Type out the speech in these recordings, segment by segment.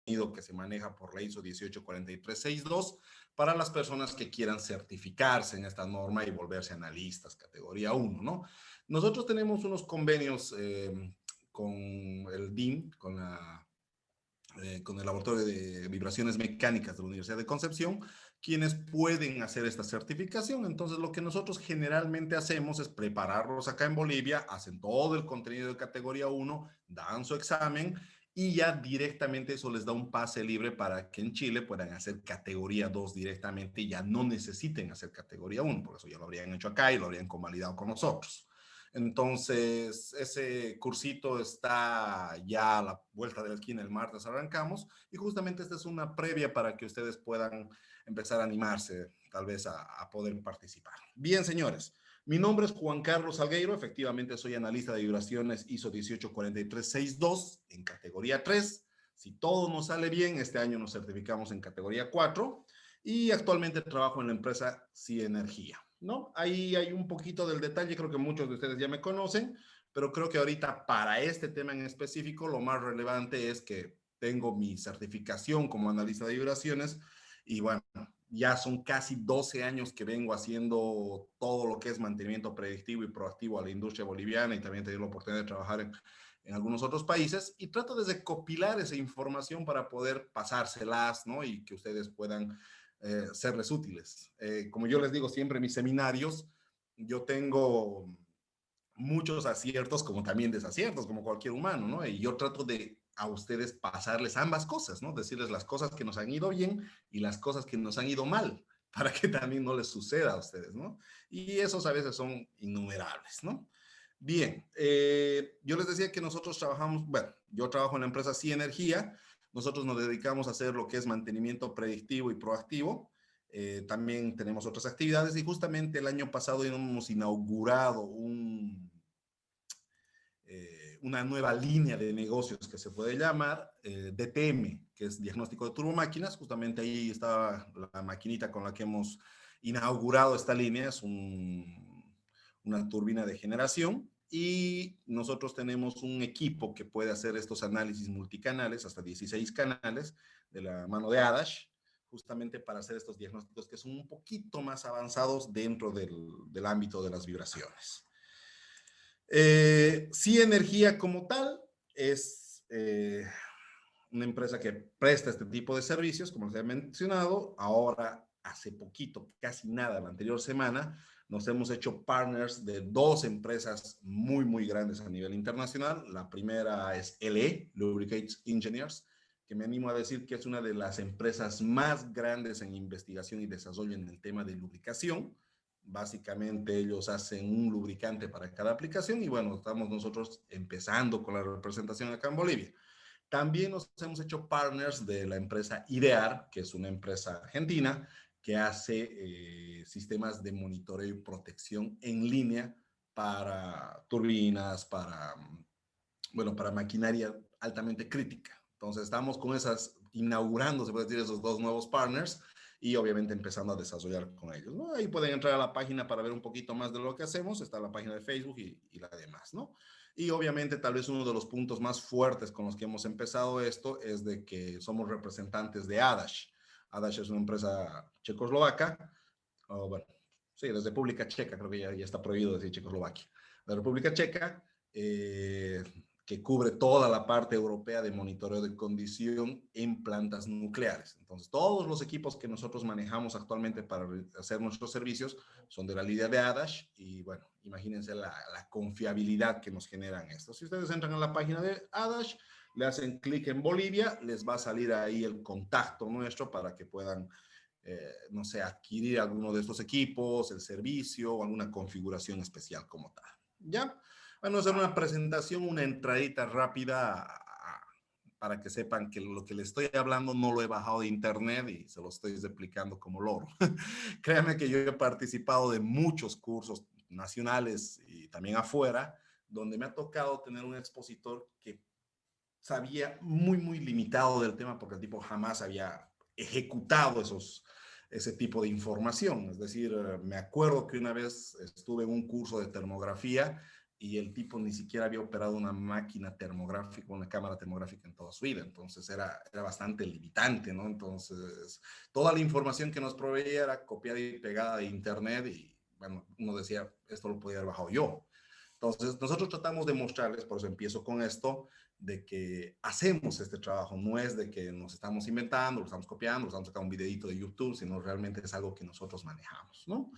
que se maneja por la ISO 1843662 para las personas que quieran certificarse en esta norma y volverse analistas categoría 1, ¿no? Nosotros tenemos unos convenios con el DIN, con el Laboratorio de Vibraciones Mecánicas de la Universidad de Concepción, quienes pueden hacer esta certificación. Entonces, lo que nosotros generalmente hacemos es prepararlos acá en Bolivia, hacen todo el contenido de categoría 1, dan su examen y ya directamente eso les da un pase libre para que en Chile puedan hacer categoría 2 directamente y ya no necesiten hacer categoría 1, por eso ya lo habrían hecho acá y lo habrían convalidado con nosotros. Entonces, ese cursito está ya a la vuelta de la esquina, el martes arrancamos, y justamente esta es una previa para que ustedes puedan empezar a animarse tal vez a poder participar. Bien, señores, mi nombre es Juan Carlos Salgueiro, efectivamente soy analista de vibraciones ISO 1843662 en categoría 3. Si todo nos sale bien, este año nos certificamos en categoría 4 y actualmente trabajo en la empresa Cienergia, ¿no? Ahí hay un poquito del detalle, creo que muchos de ustedes ya me conocen, pero creo que ahorita para este tema en específico lo más relevante es que tengo mi certificación como analista de vibraciones y bueno, ya son casi 12 años que vengo haciendo todo lo que es mantenimiento predictivo y proactivo a la industria boliviana y también he tenido la oportunidad de trabajar en algunos otros países y trato de recopilar esa información para poder pasárselas, ¿no? Y que ustedes puedan serles útiles. Como yo les digo siempre en mis seminarios, yo tengo muchos aciertos como también desaciertos, como cualquier humano, ¿no? Y yo trato de a ustedes pasarles ambas cosas, ¿no? Decirles las cosas que nos han ido bien y las cosas que nos han ido mal, para que también no les suceda a ustedes, ¿no? Y esos a veces son innumerables, ¿no? Bien, yo les decía que nosotros trabajamos, bueno, yo trabajo en la empresa Cienergia, nosotros nos dedicamos a hacer lo que es mantenimiento predictivo y proactivo. También tenemos otras actividades y justamente el año pasado hemos inaugurado una nueva línea de negocios que se puede llamar DTM, que es diagnóstico de turbomáquinas. Justamente ahí está la maquinita con la que hemos inaugurado esta línea, es una turbina de generación y nosotros tenemos un equipo que puede hacer estos análisis multicanales, hasta 16 canales, de la mano de Adash, justamente para hacer estos diagnósticos que son un poquito más avanzados dentro del ámbito de las vibraciones. Sí, Energía como tal es una empresa que presta este tipo de servicios, como les he mencionado. Ahora, hace poquito, casi nada, la anterior semana, nos hemos hecho partners de dos empresas muy, muy grandes a nivel internacional. La primera es LE, Lubricates Engineers, que me animo a decir que es una de las empresas más grandes en investigación y desarrollo en el tema de lubricación. Básicamente ellos hacen un lubricante para cada aplicación y bueno, estamos nosotros empezando con la representación acá en Bolivia. También nos hemos hecho partners de la empresa IDEAR, que es una empresa argentina que hace sistemas de monitoreo y protección en línea para turbinas, bueno, para maquinaria altamente crítica. Entonces estamos con esas, inaugurando, se puede decir, esos dos nuevos partners y obviamente empezando a desarrollar con ellos, ¿no? Ahí pueden entrar a la página para ver un poquito más de lo que hacemos, está la página de Facebook y la demás, ¿no? Y obviamente tal vez uno de los puntos más fuertes con los que hemos empezado esto es de que somos representantes de Adash. Adash es una empresa checoslovaca, o bueno, sí, de República Checa, creo que ya está prohibido decir Checoslovaquia. La República Checa, que cubre toda la parte europea de monitoreo de condición en plantas nucleares. Entonces, todos los equipos que nosotros manejamos actualmente para hacer nuestros servicios son de la línea de Adash y bueno, imagínense la confiabilidad que nos generan estos. Si ustedes entran a la página de Adash, le hacen clic en Bolivia, les va a salir ahí el contacto nuestro para que puedan no sé, adquirir alguno de estos equipos, el servicio o alguna configuración especial como tal. ¿Ya? Bueno, hacer una presentación, una entradita rápida para que sepan que lo que les estoy hablando no lo he bajado de internet y se lo estoy explicando como loro. Créanme que yo he participado de muchos cursos nacionales y también afuera, donde me ha tocado tener un expositor que sabía muy, muy limitado del tema porque el tipo jamás había ejecutado ese tipo de información. Es decir, me acuerdo que una vez estuve en un curso de termografía y el tipo ni siquiera había operado una máquina termográfica, una cámara termográfica en toda su vida. Entonces era bastante limitante, ¿no? Entonces, toda la información que nos proveía era copiada y pegada de internet y, bueno, uno decía, esto lo podía haber bajado yo. Entonces, nosotros tratamos de mostrarles, por eso empiezo con esto, de que hacemos este trabajo, no es de que nos estamos inventando, lo estamos copiando, lo estamos sacando un videito de YouTube, sino realmente es algo que nosotros manejamos, ¿no?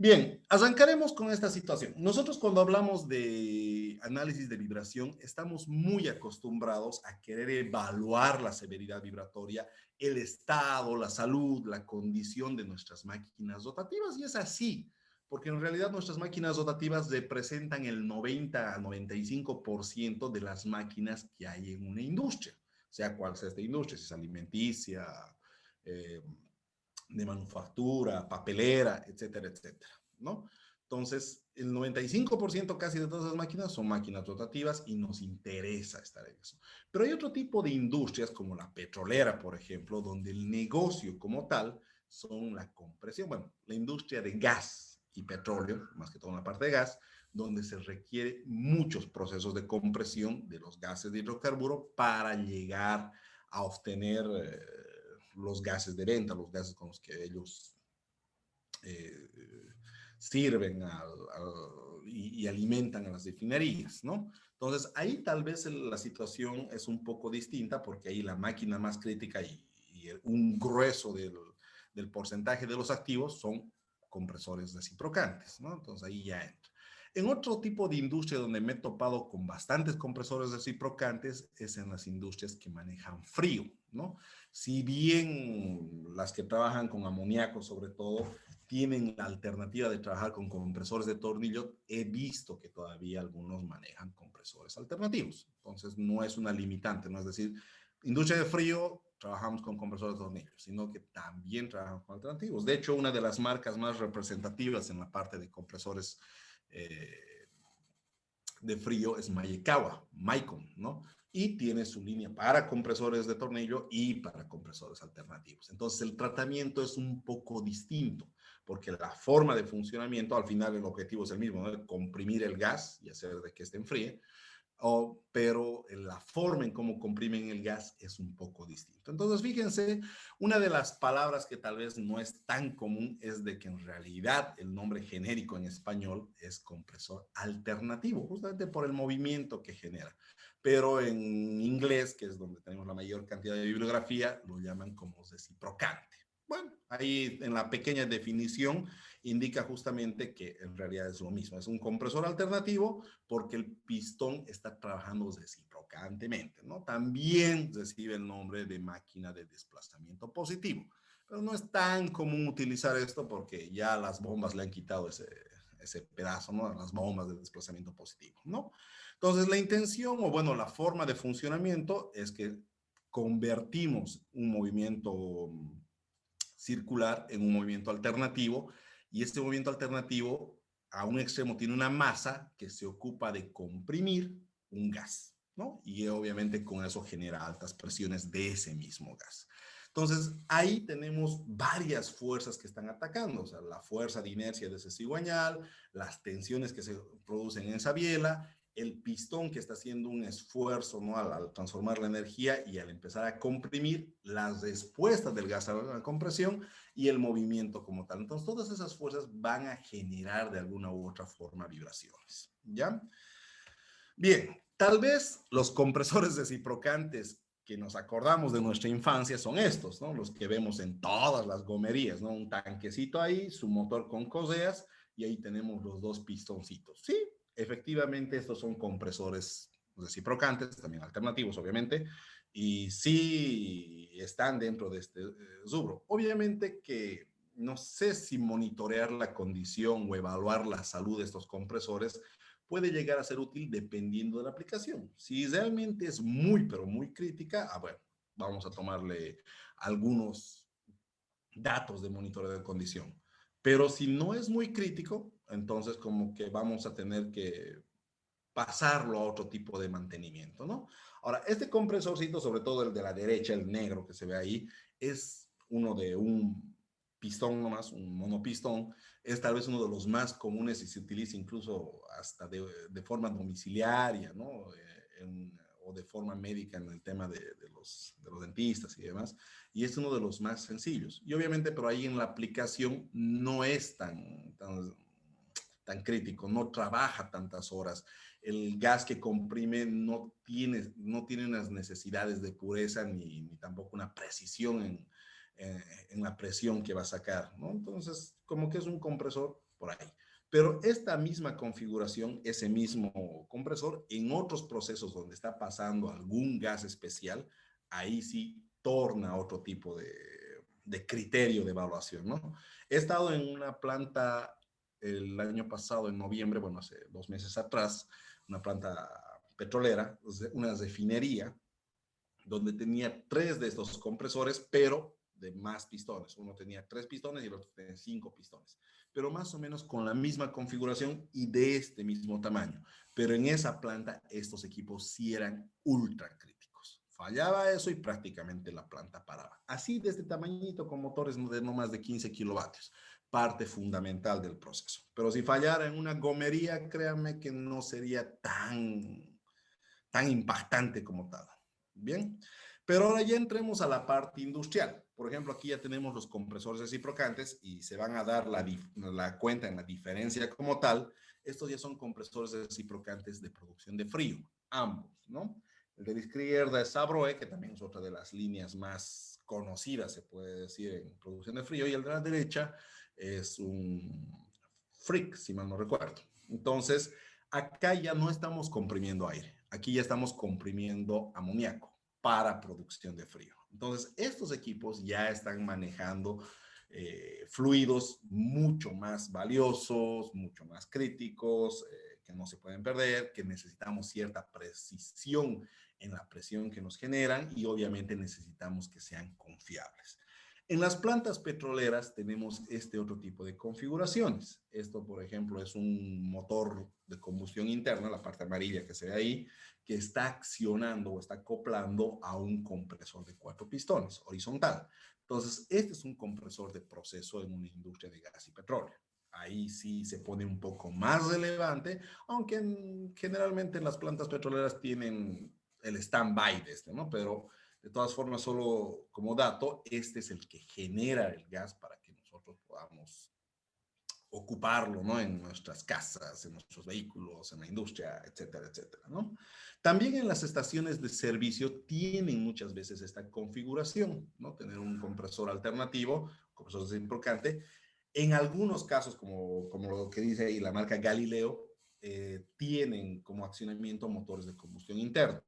Bien, arrancaremos con esta situación. Nosotros cuando hablamos de análisis de vibración, estamos muy acostumbrados a querer evaluar la severidad vibratoria, el estado, la salud, la condición de nuestras máquinas rotativas, y es así, porque en realidad nuestras máquinas rotativas representan el 90 a 95% de las máquinas que hay en una industria, sea cual sea esta industria, si es alimenticia, eh, de manufactura, papelera, etcétera, etcétera, ¿no? Entonces, el 95% casi de todas las máquinas son máquinas rotativas y nos interesa estar en eso. Pero hay otro tipo de industrias como la petrolera, por ejemplo, donde el negocio como tal son la compresión, bueno, la industria de gas y petróleo, más que todo en la parte de gas, donde se requiere muchos procesos de compresión de los gases de hidrocarburo para llegar a obtener los gases de venta, los gases con los que ellos eh, sirven y alimentan a las refinerías, ¿no? Entonces, ahí tal vez la situación es un poco distinta porque ahí la máquina más crítica y un grueso del porcentaje de los activos son compresores reciprocantes, ¿no? Entonces, ahí ya entra. En otro tipo de industria donde me he topado con bastantes compresores reciprocantes es en las industrias que manejan frío, ¿no? Si bien las que trabajan con amoníaco sobre todo tienen la alternativa de trabajar con compresores de tornillo, he visto que todavía algunos manejan compresores alternativos. Entonces, no es una limitante, no es decir, industria de frío, trabajamos con compresores de tornillo, sino que también trabajamos con alternativos. De hecho, una de las marcas más representativas en la parte de compresores de frío es Maikawa, Maicon, ¿no? Y tiene su línea para compresores de tornillo y para compresores alternativos. Entonces el tratamiento es un poco distinto, porque la forma de funcionamiento, al final el objetivo es el mismo, ¿no? Comprimir el gas y hacer de que este enfríe, pero la forma en cómo comprimen el gas es un poco distinto. Entonces, fíjense, una de las palabras que tal vez no es tan común es de que en realidad el nombre genérico en español es compresor alternativo, justamente por el movimiento que genera. Pero en inglés, que es donde tenemos la mayor cantidad de bibliografía, lo llaman como reciprocante. Bueno, ahí en la pequeña definición indica justamente que en realidad es lo mismo, es un compresor alternativo porque el pistón está trabajando reciprocantemente, ¿no? También recibe el nombre de máquina de desplazamiento positivo, pero no es tan común utilizar esto porque ya las bombas le han quitado ese pedazo, ¿no? Las bombas de desplazamiento positivo, ¿no? Entonces, la intención o, bueno, la forma de funcionamiento es que convertimos un movimiento circular en un movimiento alternativo y este movimiento alternativo a un extremo tiene una masa que se ocupa de comprimir un gas, ¿no? Y obviamente con eso genera altas presiones de ese mismo gas. Entonces, ahí tenemos varias fuerzas que están atacando, o sea, la fuerza de inercia de ese cigüeñal, las tensiones que se producen en esa biela, el pistón que está haciendo un esfuerzo, ¿no? Al transformar la energía y al empezar a comprimir las respuestas del gas a la compresión y el movimiento como tal. Entonces, todas esas fuerzas van a generar de alguna u otra forma vibraciones, ¿ya? Bien, tal vez los compresores reciprocantes que nos acordamos de nuestra infancia son estos, ¿no? Los que vemos en todas las gomerías, ¿no? Un tanquecito ahí, su motor con coseas y ahí tenemos los dos pistoncitos. Sí, efectivamente estos son compresores reciprocantes, también alternativos, obviamente, y sí están dentro de este rubro. Obviamente que no sé si monitorear la condición o evaluar la salud de estos compresores puede llegar a ser útil dependiendo de la aplicación. Si realmente es muy, pero muy crítica, bueno, vamos a tomarle algunos datos de monitoreo de condición. Pero si no es muy crítico, entonces como que vamos a tener que pasarlo a otro tipo de mantenimiento, ¿no? Ahora, este compresorcito, sobre todo el de la derecha, el negro que se ve ahí, es uno de un pistón nomás, un monopistón, es tal vez uno de los más comunes y se utiliza incluso hasta de forma domiciliaria, ¿no? O de forma médica en el tema de los dentistas y demás. Y es uno de los más sencillos. Y obviamente, pero ahí en la aplicación no es tan crítico, no trabaja tantas horas. El gas que comprime no tiene unas necesidades de pureza ni tampoco una precisión en la presión que va a sacar, ¿no? Entonces, como que es un compresor por ahí. Pero esta misma configuración, ese mismo compresor, en otros procesos donde está pasando algún gas especial, ahí sí torna otro tipo de criterio de evaluación, ¿no? He estado en una planta el año pasado, en noviembre, bueno, hace 2 meses atrás, una planta petrolera, una refinería, donde tenía 3 de estos compresores, pero de más pistones. Uno tenía 3 pistones y el otro tenía 5 pistones, pero más o menos con la misma configuración y de este mismo tamaño. Pero en esa planta estos equipos sí eran ultra críticos. Fallaba eso y prácticamente la planta paraba. Así de este tamañito con motores de no más de 15 kilovatios. Parte fundamental del proceso. Pero si fallara en una gomería, créanme que no sería tan impactante como tal. Bien, pero ahora ya entremos a la parte industrial. Por ejemplo, aquí ya tenemos los compresores reciprocantes y se van a dar la cuenta en la diferencia como tal. Estos ya son compresores reciprocantes de producción de frío, ambos, ¿no? El de la izquierda es Sabroe, que también es otra de las líneas más conocidas, se puede decir, en producción de frío, y el de la derecha es un Frick, si mal no recuerdo. Entonces, acá ya no estamos comprimiendo aire, aquí ya estamos comprimiendo amoníaco para producción de frío. Entonces, estos equipos ya están manejando fluidos mucho más valiosos, mucho más críticos, que no se pueden perder, que necesitamos cierta precisión en la presión que nos generan y obviamente necesitamos que sean confiables. En las plantas petroleras tenemos este otro tipo de configuraciones. Esto, por ejemplo, es un motor de combustión interna, la parte amarilla que se ve ahí, que está accionando o está acoplando a un compresor de 4 pistones, horizontal. Entonces, este es un compresor de proceso en una industria de gas y petróleo. Ahí sí se pone un poco más relevante, aunque generalmente las plantas petroleras tienen el stand-by de este, ¿no? Pero de todas formas, solo como dato, este es el que genera el gas para que nosotros podamos ocuparlo, ¿no? En nuestras casas, en nuestros vehículos, en la industria, etcétera, etcétera, ¿no? También en las estaciones de servicio tienen muchas veces esta configuración, ¿no? Tener un compresor alternativo, compresor reciprocante. En algunos casos, como lo que dice ahí la marca Galileo, tienen como accionamiento motores de combustión interna,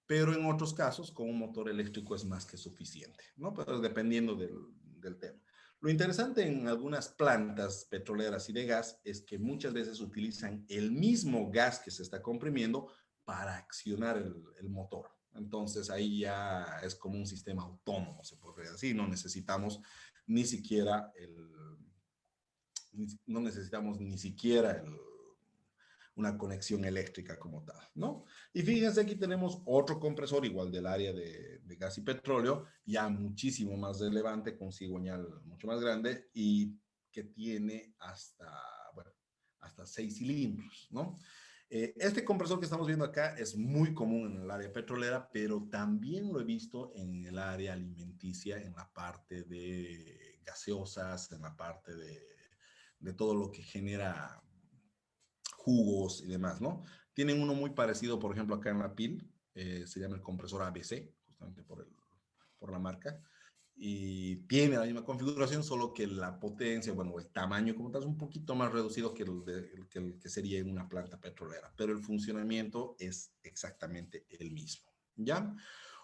pero en otros casos con un motor eléctrico es más que suficiente, ¿no? Pero dependiendo del tema. Lo interesante en algunas plantas petroleras y de gas es que muchas veces utilizan el mismo gas que se está comprimiendo para accionar el motor. Entonces ahí ya es como un sistema autónomo, se podría decir. No necesitamos ni siquiera una conexión eléctrica como tal, ¿no? Y fíjense, aquí tenemos otro compresor igual del área de gas y petróleo, ya muchísimo más relevante, con cigüeñal mucho más grande y que tiene bueno, hasta 6 cilindros, ¿no? Este compresor que estamos viendo acá es muy común en el área petrolera, pero también lo he visto en el área alimenticia, en la parte de gaseosas, en la parte de todo lo que genera jugos y demás, ¿no? Tienen uno muy parecido, por ejemplo, acá en la PIL, se llama el compresor ABC, justamente por la marca, y tiene la misma configuración, solo que la potencia, bueno, el tamaño como tal es un poquito más reducido el que sería en una planta petrolera, pero el funcionamiento es exactamente el mismo, ¿ya?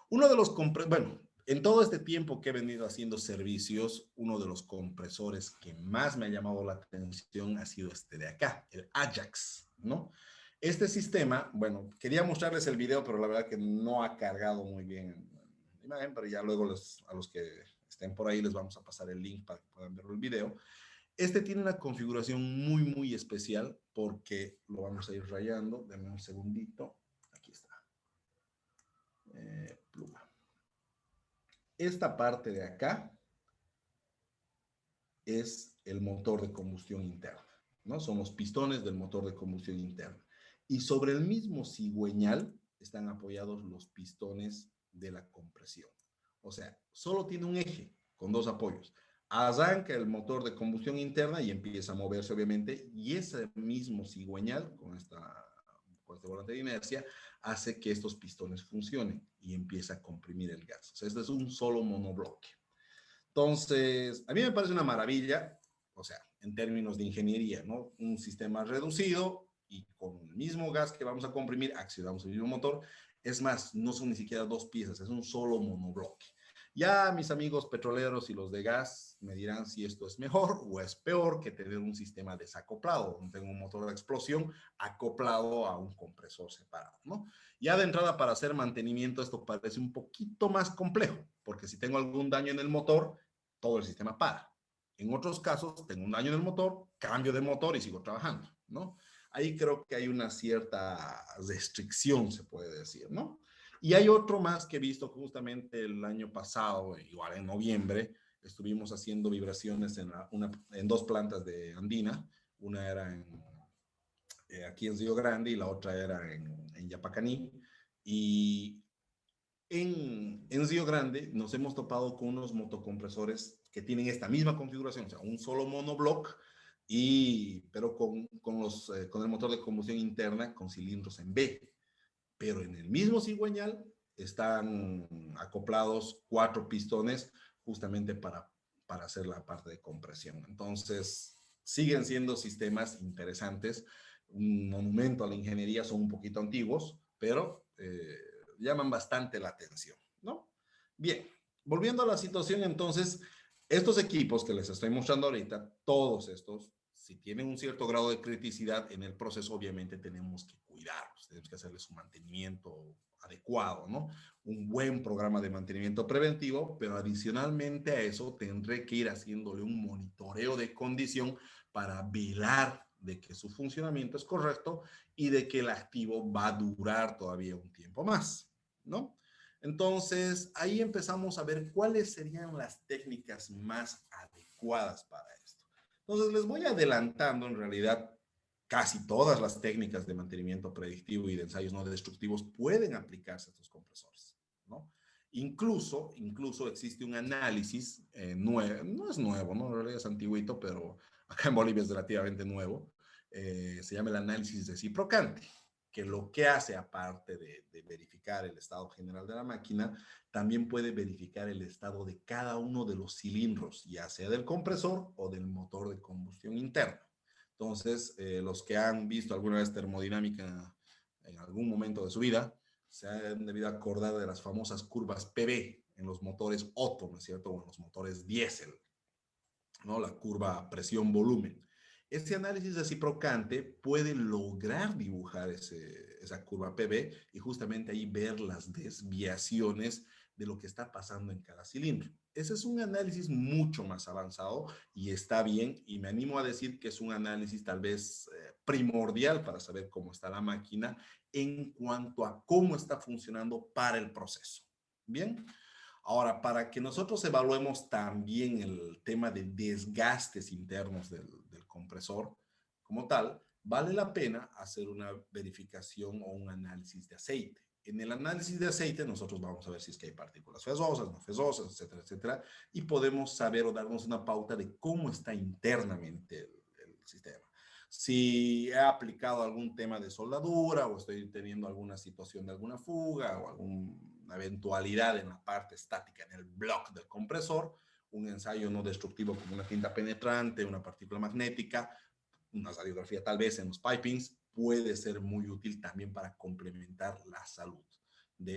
Uno de los bueno, en todo este tiempo que he venido haciendo servicios, uno de los compresores que más me ha llamado la atención ha sido este de acá, el Ajax, ¿no? Este sistema, bueno, quería mostrarles el video, pero la verdad que no ha cargado muy bien la imagen, pero ya luego a los que estén por ahí les vamos a pasar el link para que puedan ver el video. Este tiene una configuración muy, muy especial porque lo vamos a ir rayando. Denme un segundito. Aquí está. Pluma. Esta parte de acá es el motor de combustión interna, ¿no? Son los pistones del motor de combustión interna. Y sobre el mismo cigüeñal están apoyados los pistones de la compresión. O sea, solo tiene un eje con dos apoyos. Arranca el motor de combustión interna y empieza a moverse, obviamente, y ese mismo cigüeñal, con este volante de inercia, hace que estos pistones funcionen y empieza a comprimir el gas. O sea, este es un solo monobloque. Entonces, a mí me parece una maravilla, o sea, en términos de ingeniería, ¿no? Un sistema reducido y con el mismo gas que vamos a comprimir, accionamos el mismo motor. Es más, no son ni siquiera dos piezas, es un solo monobloque. Ya mis amigos petroleros y los de gas me dirán si esto es mejor o es peor que tener un sistema desacoplado, donde tengo un motor de explosión acoplado a un compresor separado, ¿no? Ya de entrada para hacer mantenimiento esto parece un poquito más complejo, porque si tengo algún daño en el motor, todo el sistema para. En otros casos, tengo un daño en el motor, cambio de motor y sigo trabajando, ¿no? Ahí creo que hay una cierta restricción, se puede decir, ¿no? Y hay otro más que he visto justamente el año pasado, igual en noviembre, estuvimos haciendo vibraciones en dos plantas de Andina. Una era aquí en Río Grande y la otra era en Yapacaní. Y en Río Grande nos hemos topado con unos motocompresores que tienen esta misma configuración, o sea, un solo monoblock, pero con el motor de combustión interna con cilindros en B. Pero en el mismo cigüeñal están acoplados 4 pistones justamente para hacer la parte de compresión. Entonces, siguen siendo sistemas interesantes, un monumento a la ingeniería, son un poquito antiguos, pero llaman bastante la atención, ¿no? Bien, volviendo a la situación, entonces, estos equipos que les estoy mostrando ahorita, todos estos, si tienen un cierto grado de criticidad en el proceso, obviamente tenemos que cuidarlos, tenemos que hacerles un mantenimiento adecuado, ¿no? Un buen programa de mantenimiento preventivo, pero adicionalmente a eso tendré que ir haciéndole un monitoreo de condición para velar de que su funcionamiento es correcto y de que el activo va a durar todavía un tiempo más, ¿no? Entonces, ahí empezamos a ver cuáles serían las técnicas más adecuadas para esto. Entonces, les voy adelantando en realidad casi todas las técnicas de mantenimiento predictivo y de ensayos no destructivos pueden aplicarse a estos compresores, ¿no? Incluso existe un análisis nuevo, no es nuevo, ¿no? En realidad es antiguito, pero acá en Bolivia es relativamente nuevo. Se llama el análisis reciprocante, que lo que hace, aparte de verificar el estado general de la máquina, también puede verificar el estado de cada uno de los cilindros, ya sea del compresor o del motor de combustión interna. Entonces, los que han visto alguna vez termodinámica en algún momento de su vida, se han debido acordar de las famosas curvas PV en los motores Otto, ¿no es cierto? O en los motores diésel, ¿no? La curva presión-volumen. Este análisis reciprocante puede lograr dibujar esa curva PV y justamente ahí ver las desviaciones de lo que está pasando en cada cilindro. Ese es un análisis mucho más avanzado y está bien, y me animo a decir que es un análisis tal vez primordial para saber cómo está la máquina en cuanto a cómo está funcionando para el proceso. Bien, ahora, para que nosotros evaluemos también el tema de desgastes internos del compresor como tal, vale la pena hacer una verificación o un análisis de aceite. En el análisis de aceite nosotros vamos a ver si es que hay partículas fezosas, no fezosas, etcétera, etcétera, y podemos saber o darnos una pauta de cómo está internamente el sistema. Si he aplicado algún tema de soldadura o estoy teniendo alguna situación de alguna fuga o alguna eventualidad en la parte estática, en el block del compresor, un ensayo no destructivo como una tinta penetrante, una partícula magnética, una radiografía tal vez en los pipings, puede ser muy útil también para complementar la salud.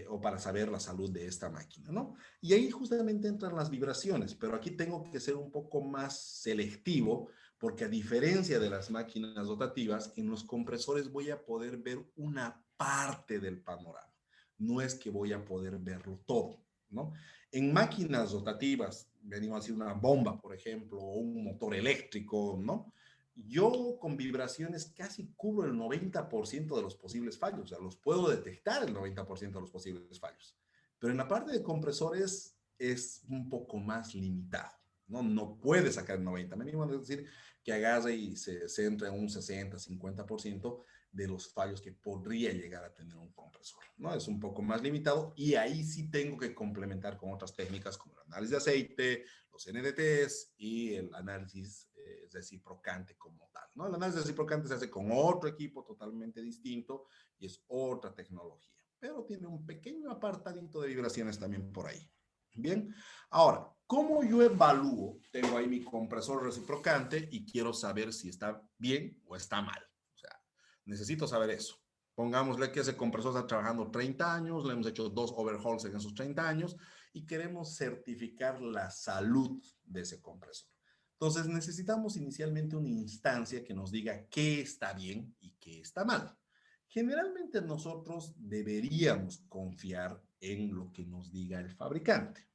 O para saber la salud de esta máquina, ¿no? Y ahí justamente entran las vibraciones, pero aquí tengo que ser un poco más selectivo porque a diferencia de las máquinas rotativas, en los compresores voy a poder ver una parte del panorama. No es que voy a poder verlo todo, ¿no? En máquinas rotativas, venimos a decir una bomba, por ejemplo, o un motor eléctrico, ¿no? Yo con vibraciones casi cubro el 90% de los posibles fallos, o sea, los puedo detectar el 90% de los posibles fallos. Pero en la parte de compresores es un poco más limitado, ¿no? No puede sacar el 90%. Mínimo es decir, que agarre y se centre en un 60, 50% de los fallos que podría llegar a tener un compresor, ¿no? Es un poco más limitado y ahí sí tengo que complementar con otras técnicas como el análisis de aceite, los NDTs y el análisis reciprocante como tal, ¿no? El análisis reciprocante se hace con otro equipo totalmente distinto y es otra tecnología, pero tiene un pequeño apartadito de vibraciones también por ahí. Bien, ahora, ¿cómo yo evalúo? Tengo ahí mi compresor reciprocante y quiero saber si está bien o está mal. O sea, necesito saber eso. Pongámosle que ese compresor está trabajando 30 años, le hemos hecho 2 overhauls en esos 30 años y queremos certificar la salud de ese compresor. Entonces necesitamos inicialmente una instancia que nos diga qué está bien y qué está mal. Generalmente nosotros deberíamos confiar en lo que nos diga el fabricante.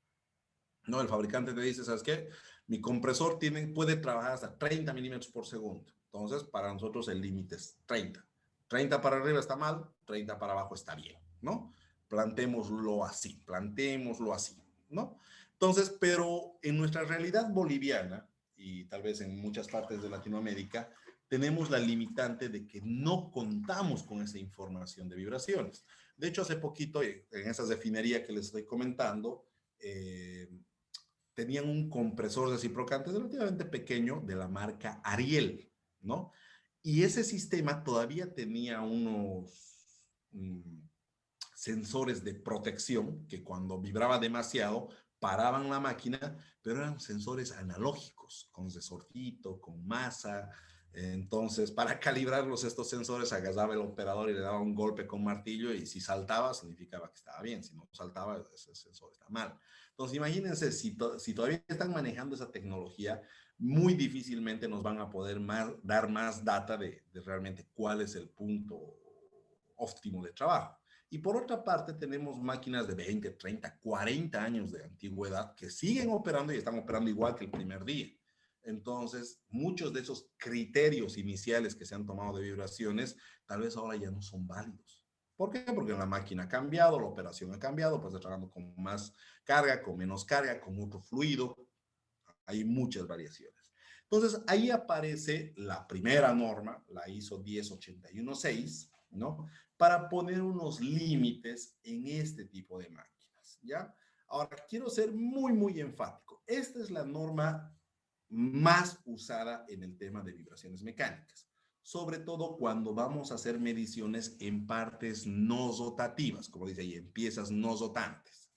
No, el fabricante te dice, ¿sabes qué? Mi compresor puede trabajar hasta 30 milímetros por segundo. Entonces, para nosotros el límite es 30. 30 para arriba está mal, 30 para abajo está bien, ¿no? Plantémoslo así, ¿no? Entonces, pero en nuestra realidad boliviana, y tal vez en muchas partes de Latinoamérica, tenemos la limitante de que no contamos con esa información de vibraciones. De hecho, hace poquito, en esa refinería que les estoy comentando, tenían un compresor reciprocante relativamente pequeño de la marca Ariel, ¿no? Y ese sistema todavía tenía unos sensores de protección que cuando vibraba demasiado paraban la máquina, pero eran sensores analógicos, con resortito, con masa. Entonces, para calibrarlos estos sensores, agarraba el operador y le daba un golpe con martillo y si saltaba, significaba que estaba bien. Si no saltaba, ese sensor está mal. Entonces, imagínense, si todavía están manejando esa tecnología, muy difícilmente nos van a poder dar más data de realmente cuál es el punto óptimo de trabajo. Y por otra parte, tenemos máquinas de 20, 30, 40 años de antigüedad que siguen operando y están operando igual que el primer día. Entonces, muchos de esos criterios iniciales que se han tomado de vibraciones, tal vez ahora ya no son válidos. ¿Por qué? Porque la máquina ha cambiado, la operación ha cambiado, pues está trabajando con más carga, con menos carga, con otro fluido. Hay muchas variaciones. Entonces, ahí aparece la primera norma, la ISO 10816, ¿no? Para poner unos límites en este tipo de máquinas, ¿ya? Ahora, quiero ser muy, muy enfático. Esta es la norma más usada en el tema de vibraciones mecánicas, sobre todo cuando vamos a hacer mediciones en partes no rotativas, como dice ahí, en piezas no rotantes.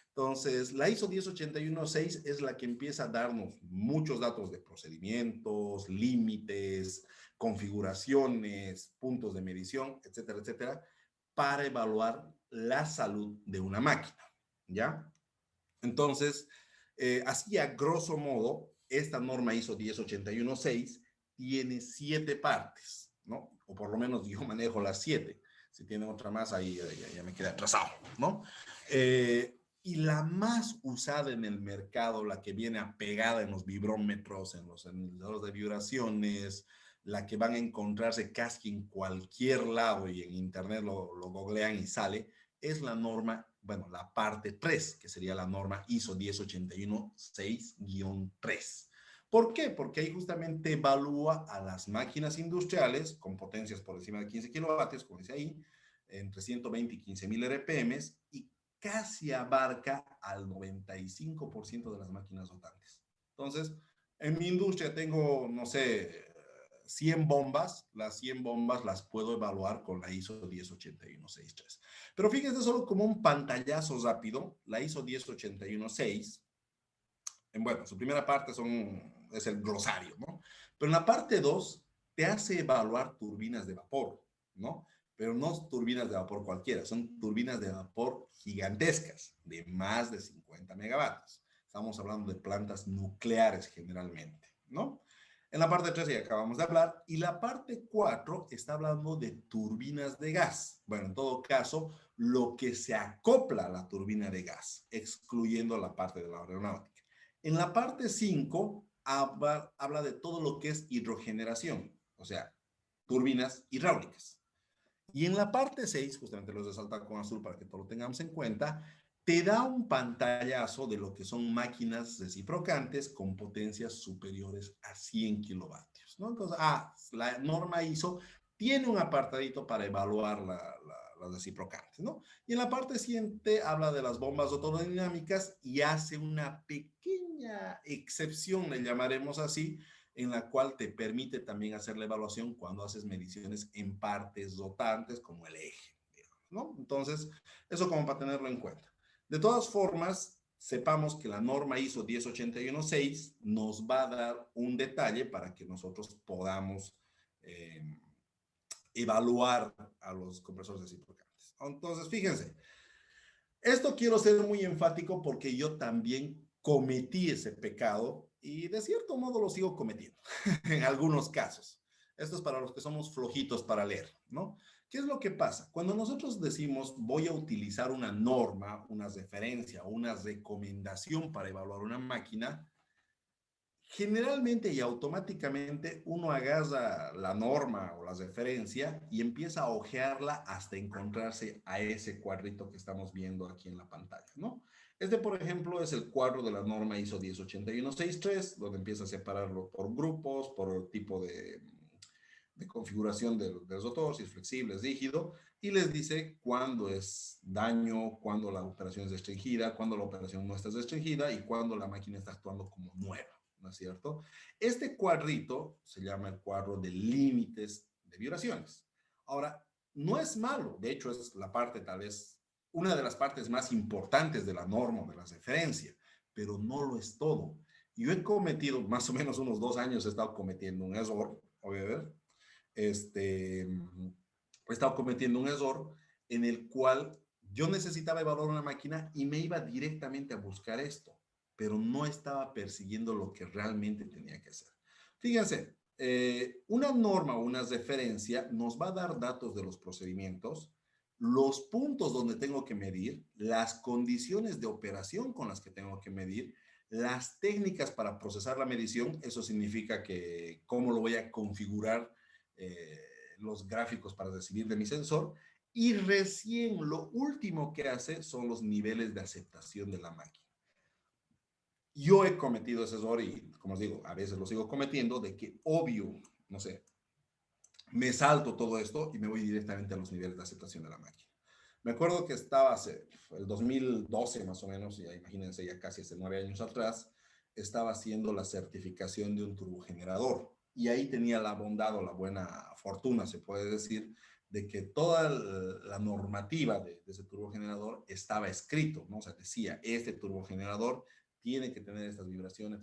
Entonces, la ISO 10816 es la que empieza a darnos muchos datos de procedimientos, límites, configuraciones, puntos de medición, etcétera, etcétera, para evaluar la salud de una máquina, ¿ya? Entonces, así a grosso modo, esta norma ISO 10816 tiene 7 partes, ¿no? O por lo menos yo manejo las 7. Si tiene otra más, ahí ya me queda atrasado, ¿no? Y la más usada en el mercado, la que viene apegada en los vibrómetros, en los analizadores de vibraciones, la que van a encontrarse casi en cualquier lado y en internet lo googlean y sale, es la norma, bueno, la parte 3, que sería la norma ISO 10816-3. ¿Por qué? Porque ahí justamente evalúa a las máquinas industriales con potencias por encima de 15 kilovatios, como dice ahí, entre 120 y 15.000 RPMs, y casi abarca al 95% de las máquinas rotantes. Entonces, en mi industria tengo, no sé, 100 bombas, las 100 bombas las puedo evaluar con la ISO 10816-3. Pero fíjense solo como un pantallazo rápido, la ISO 10816, bueno, su primera parte es el glosario, ¿no? Pero en la parte 2 te hace evaluar turbinas de vapor, ¿no? Pero no turbinas de vapor cualquiera, son turbinas de vapor gigantescas, de más de 50 megavatios. Estamos hablando de plantas nucleares generalmente, ¿no? En la parte 3 ya acabamos de hablar, y la parte 4 está hablando de turbinas de gas. Bueno, en todo caso, lo que se acopla a la turbina de gas, excluyendo la parte de la aeronáutica. En la parte 5 habla de todo lo que es hidrogeneración, o sea, turbinas hidráulicas. Y en la parte 6, justamente los resalta con azul para que todo lo tengamos en cuenta, te da un pantallazo de lo que son máquinas reciprocantes con potencias superiores a 100 kilovatios, ¿no? Entonces, la norma ISO tiene un apartadito para evaluar las reciprocantes, ¿no? Y en la parte siguiente habla de las bombas rotodinámicas y hace una pequeña excepción, le llamaremos así, en la cual te permite también hacer la evaluación cuando haces mediciones en partes rotantes como el eje, ¿no? Entonces, eso como para tenerlo en cuenta. De todas formas, sepamos que la norma ISO 10816 nos va a dar un detalle para que nosotros podamos eh, evaluar a los compresores reciprocantes. Entonces, fíjense, esto quiero ser muy enfático porque yo también cometí ese pecado y de cierto modo lo sigo cometiendo en algunos casos. Esto es para los que somos flojitos para leer, ¿no? ¿Qué es lo que pasa? Cuando nosotros decimos voy a utilizar una norma, una referencia, una recomendación para evaluar una máquina, generalmente y automáticamente uno agarra la norma o la referencia y empieza a ojearla hasta encontrarse a ese cuadrito que estamos viendo aquí en la pantalla, ¿no? Este, por ejemplo, es el cuadro de la norma ISO 108163, donde empieza a separarlo por grupos, por tipo de configuración del rotor, si es flexible, es rígido, y les dice cuándo es daño, cuándo la operación es restringida, cuándo la operación no está restringida y cuándo la máquina está actuando como nueva, ¿no es cierto? Este cuadrito se llama el cuadro de límites de vibraciones. Ahora, no es malo, de hecho es la parte tal vez, una de las partes más importantes de la norma, de la referencia, pero no lo es todo. Yo he cometido, más o menos unos 2 años he estado cometiendo un error, obviamente, he estado cometiendo un error en el cual yo necesitaba evaluar una máquina y me iba directamente a buscar esto, pero no estaba persiguiendo lo que realmente tenía que hacer. Fíjense, una norma o una referencia nos va a dar datos de los procedimientos, los puntos donde tengo que medir, las condiciones de operación con las que tengo que medir, las técnicas para procesar la medición, eso significa que cómo lo voy a configurar, eh, los gráficos para recibir de mi sensor, y recién lo último que hace son los niveles de aceptación de la máquina. Yo he cometido ese error y, como os digo, a veces lo sigo cometiendo, de que obvio, no sé, me salto todo esto y me voy directamente a los niveles de aceptación de la máquina. Me acuerdo que estaba hace el 2012 más o menos, ya imagínense, ya casi hace 9 años atrás, estaba haciendo la certificación de un turbogenerador. Y ahí tenía la bondad o la buena fortuna, se puede decir, de que toda la normativa de ese turbogenerador estaba escrito, ¿no? O sea, decía, este turbogenerador tiene que tener estas vibraciones,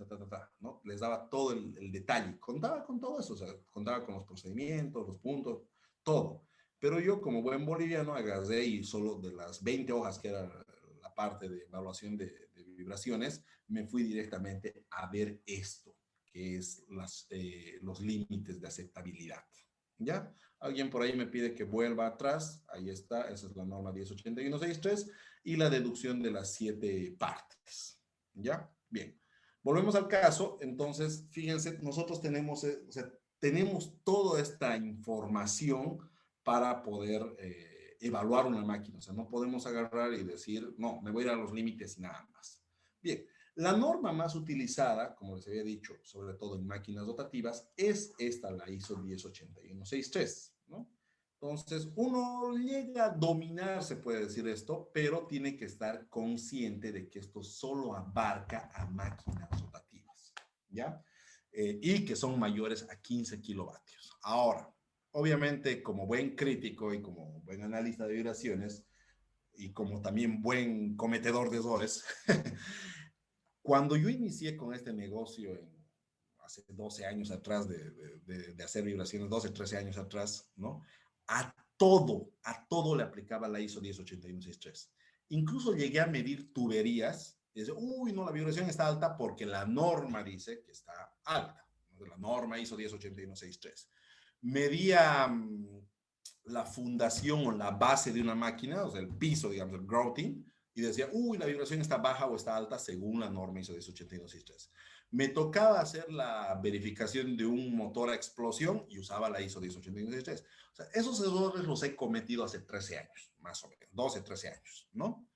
¿no? Les daba todo el detalle, contaba con todo eso, o sea, contaba con los procedimientos, los puntos, todo. Pero yo, como buen boliviano, agarré y solo de las 20 hojas que era la parte de evaluación de vibraciones, me fui directamente a ver esto, que es los límites de aceptabilidad. ¿Ya? Alguien por ahí me pide que vuelva atrás, ahí está, esa es la norma 108163 y la deducción de las 7 partes. ¿Ya? Bien. Volvemos al caso, entonces, fíjense, nosotros tenemos, o sea, tenemos toda esta información para poder evaluar una máquina. O sea, no podemos agarrar y decir, no, me voy a ir a los límites y nada más. Bien, la norma más utilizada, como les había dicho, sobre todo en máquinas rotativas, es esta, la ISO 108163, ¿no? Entonces, uno llega a dominar, se puede decir esto, pero tiene que estar consciente de que esto solo abarca a máquinas rotativas, ¿ya? Y que son mayores a 15 kilovatios. Ahora, obviamente, como buen crítico y como buen analista de vibraciones, y como también buen cometedor de errores, cuando yo inicié con este negocio hace 12 años atrás de hacer vibraciones, 12, 13 años atrás, ¿no? A todo le aplicaba la ISO 108163. Incluso llegué a medir tuberías y decía, uy, no, la vibración está alta porque la norma dice que está alta, ¿no? La norma ISO 108163. Medía la fundación o la base de una máquina, o sea, el piso, digamos, el grouting, y decía, uy, la vibración está baja o está alta según la norma ISO 108263. Me tocaba hacer la verificación de un motor a explosión y usaba la ISO 108263. O sea, esos errores los he cometido hace 13 años, más o menos, 12, 13 años, ¿no?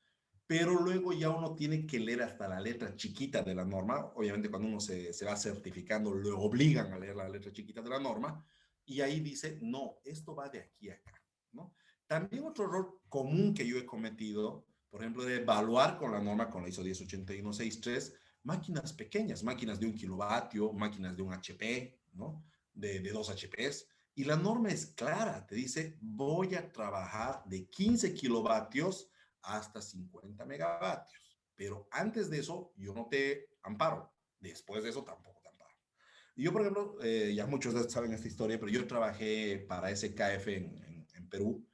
pero luego ya uno tiene que leer hasta la letra chiquita de la norma. Obviamente cuando uno se va certificando, le obligan a leer la letra chiquita de la norma, y ahí dice, no, esto va de aquí a acá, ¿no? También otro error común que yo he cometido, por ejemplo, de evaluar con la norma, con la ISO 108163, máquinas pequeñas, máquinas de 1 kilovatio, máquinas de 1 HP, ¿no? De 2 HPs. Y la norma es clara, te dice, voy a trabajar de 15 kilovatios hasta 50 megavatios. Pero antes de eso, yo no te amparo. Después de eso, tampoco te amparo. Y yo, por ejemplo, ya muchos de ustedes saben esta historia, pero yo trabajé para SKF en Perú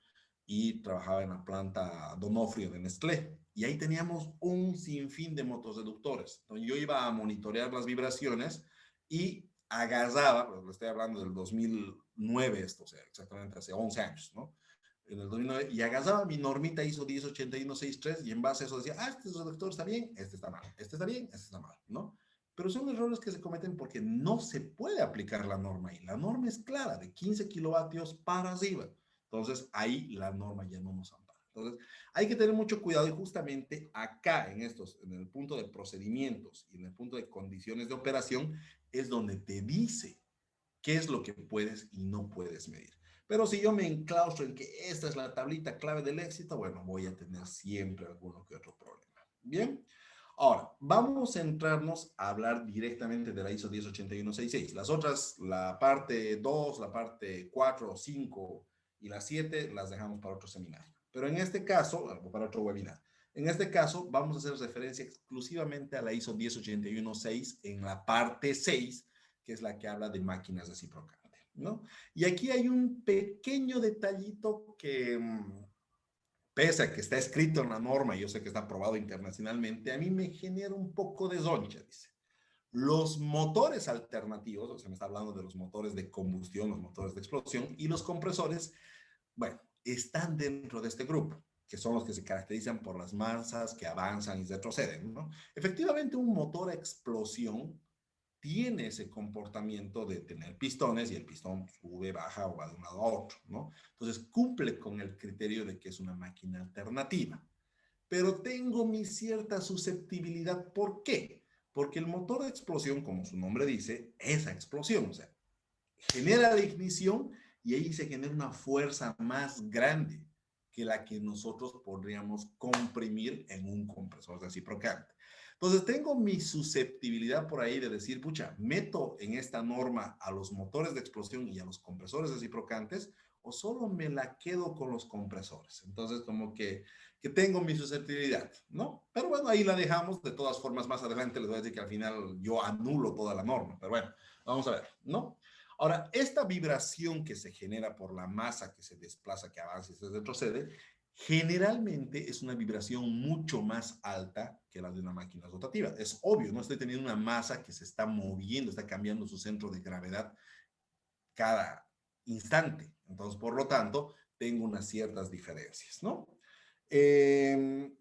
y trabajaba en la planta Donofrio de Nestlé. Y ahí teníamos un sinfín de motoseductores. Entonces, yo iba a monitorear las vibraciones y agarraba, pues, estoy hablando del 2009, esto, o sea, exactamente hace 11 años, ¿no? En el 2009, y agarraba mi normita ISO 108163 y en base a eso decía, este reductor está bien, este está mal, este está bien, este está mal, ¿no? Pero son errores que se cometen porque no se puede aplicar la norma y la norma es clara, de 15 kilovatios para arriba. Entonces, ahí la norma ya no nos ampara. Entonces, hay que tener mucho cuidado y justamente acá, en el punto de procedimientos y en el punto de condiciones de operación, es donde te dice qué es lo que puedes y no puedes medir. Pero si yo me enclaustro en que esta es la tablita clave del éxito, bueno, voy a tener siempre alguno que otro problema. Bien. Ahora, vamos a centrarnos a hablar directamente de la ISO 108166. Las otras, la parte 2, la parte 4, 5 y la 7, las dejamos para otro seminario. Pero en este caso, para otro webinar. En este caso, vamos a hacer referencia exclusivamente a la ISO 1081.6 en la parte 6, que es la que habla de máquinas reciprocante, ¿no? Y aquí hay un pequeño detallito que, pese a que está escrito en la norma y yo sé que está aprobado internacionalmente, a mí me genera un poco de zoncha, dice. Los motores alternativos, o sea, me está hablando de los motores de combustión, los motores de explosión, y los compresores, bueno, están dentro de este grupo, que son los que se caracterizan por las masas que avanzan y retroceden, ¿no? Efectivamente, un motor a explosión tiene ese comportamiento de tener pistones y el pistón sube, baja o va de un lado a otro, ¿no? Entonces cumple con el criterio de que es una máquina alternativa. Pero tengo mi cierta susceptibilidad. ¿Por qué? Porque el motor de explosión, como su nombre dice, es a explosión, o sea, genera la ignición y ahí se genera una fuerza más grande que la que nosotros podríamos comprimir en un compresor reciprocante. Entonces tengo mi susceptibilidad por ahí de decir, pucha, meto en esta norma a los motores de explosión y a los compresores reciprocantes o solo me la quedo con los compresores. Entonces como que tengo mi susceptibilidad, ¿no? Pero bueno, ahí la dejamos. De todas formas, más adelante les voy a decir que al final yo anulo toda la norma. Pero bueno, vamos a ver, ¿no? Ahora, esta vibración que se genera por la masa que se desplaza, que avanza y se retrocede, generalmente es una vibración mucho más alta que la de una máquina rotativa. Es obvio, no estoy teniendo una masa que se está moviendo, está cambiando su centro de gravedad cada instante. Entonces, por lo tanto, tengo unas ciertas diferencias, ¿no? En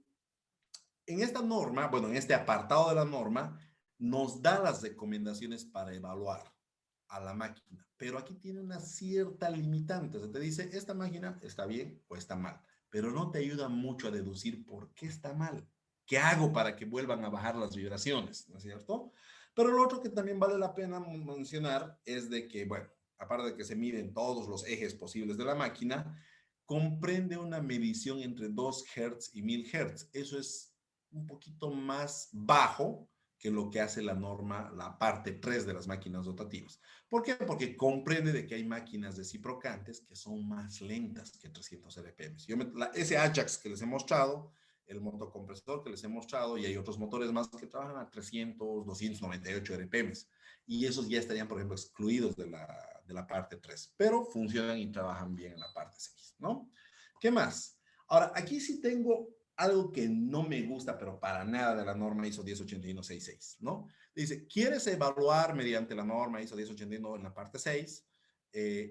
esta norma, bueno, en este apartado de la norma, nos da las recomendaciones para evaluar a la máquina, pero aquí tiene una cierta limitante. O sea, te dice, esta máquina está bien o está mal, pero no te ayuda mucho a deducir por qué está mal. ¿Qué hago para que vuelvan a bajar las vibraciones? ¿No es cierto? Pero lo otro que también vale la pena mencionar es de que, bueno, aparte de que se miden todos los ejes posibles de la máquina, comprende una medición entre 2 Hz y 1000 Hz. Eso es un poquito más bajo que lo que hace la norma, la parte 3 de las máquinas rotativas. ¿Por qué? Porque comprende de que hay máquinas reciprocantes que son más lentas que 300 RPM. Ese Ajax que les he mostrado, el motocompresor que les he mostrado, y hay otros motores más que trabajan a 300, 298 RPM. Y esos ya estarían, por ejemplo, excluidos de la parte 3, pero funcionan y trabajan bien en la parte 6, ¿no? ¿Qué más? Ahora, aquí sí tengo algo que no me gusta, pero para nada, de la norma ISO 108166, ¿no? Dice, ¿quieres evaluar mediante la norma ISO 1081 en la parte 6?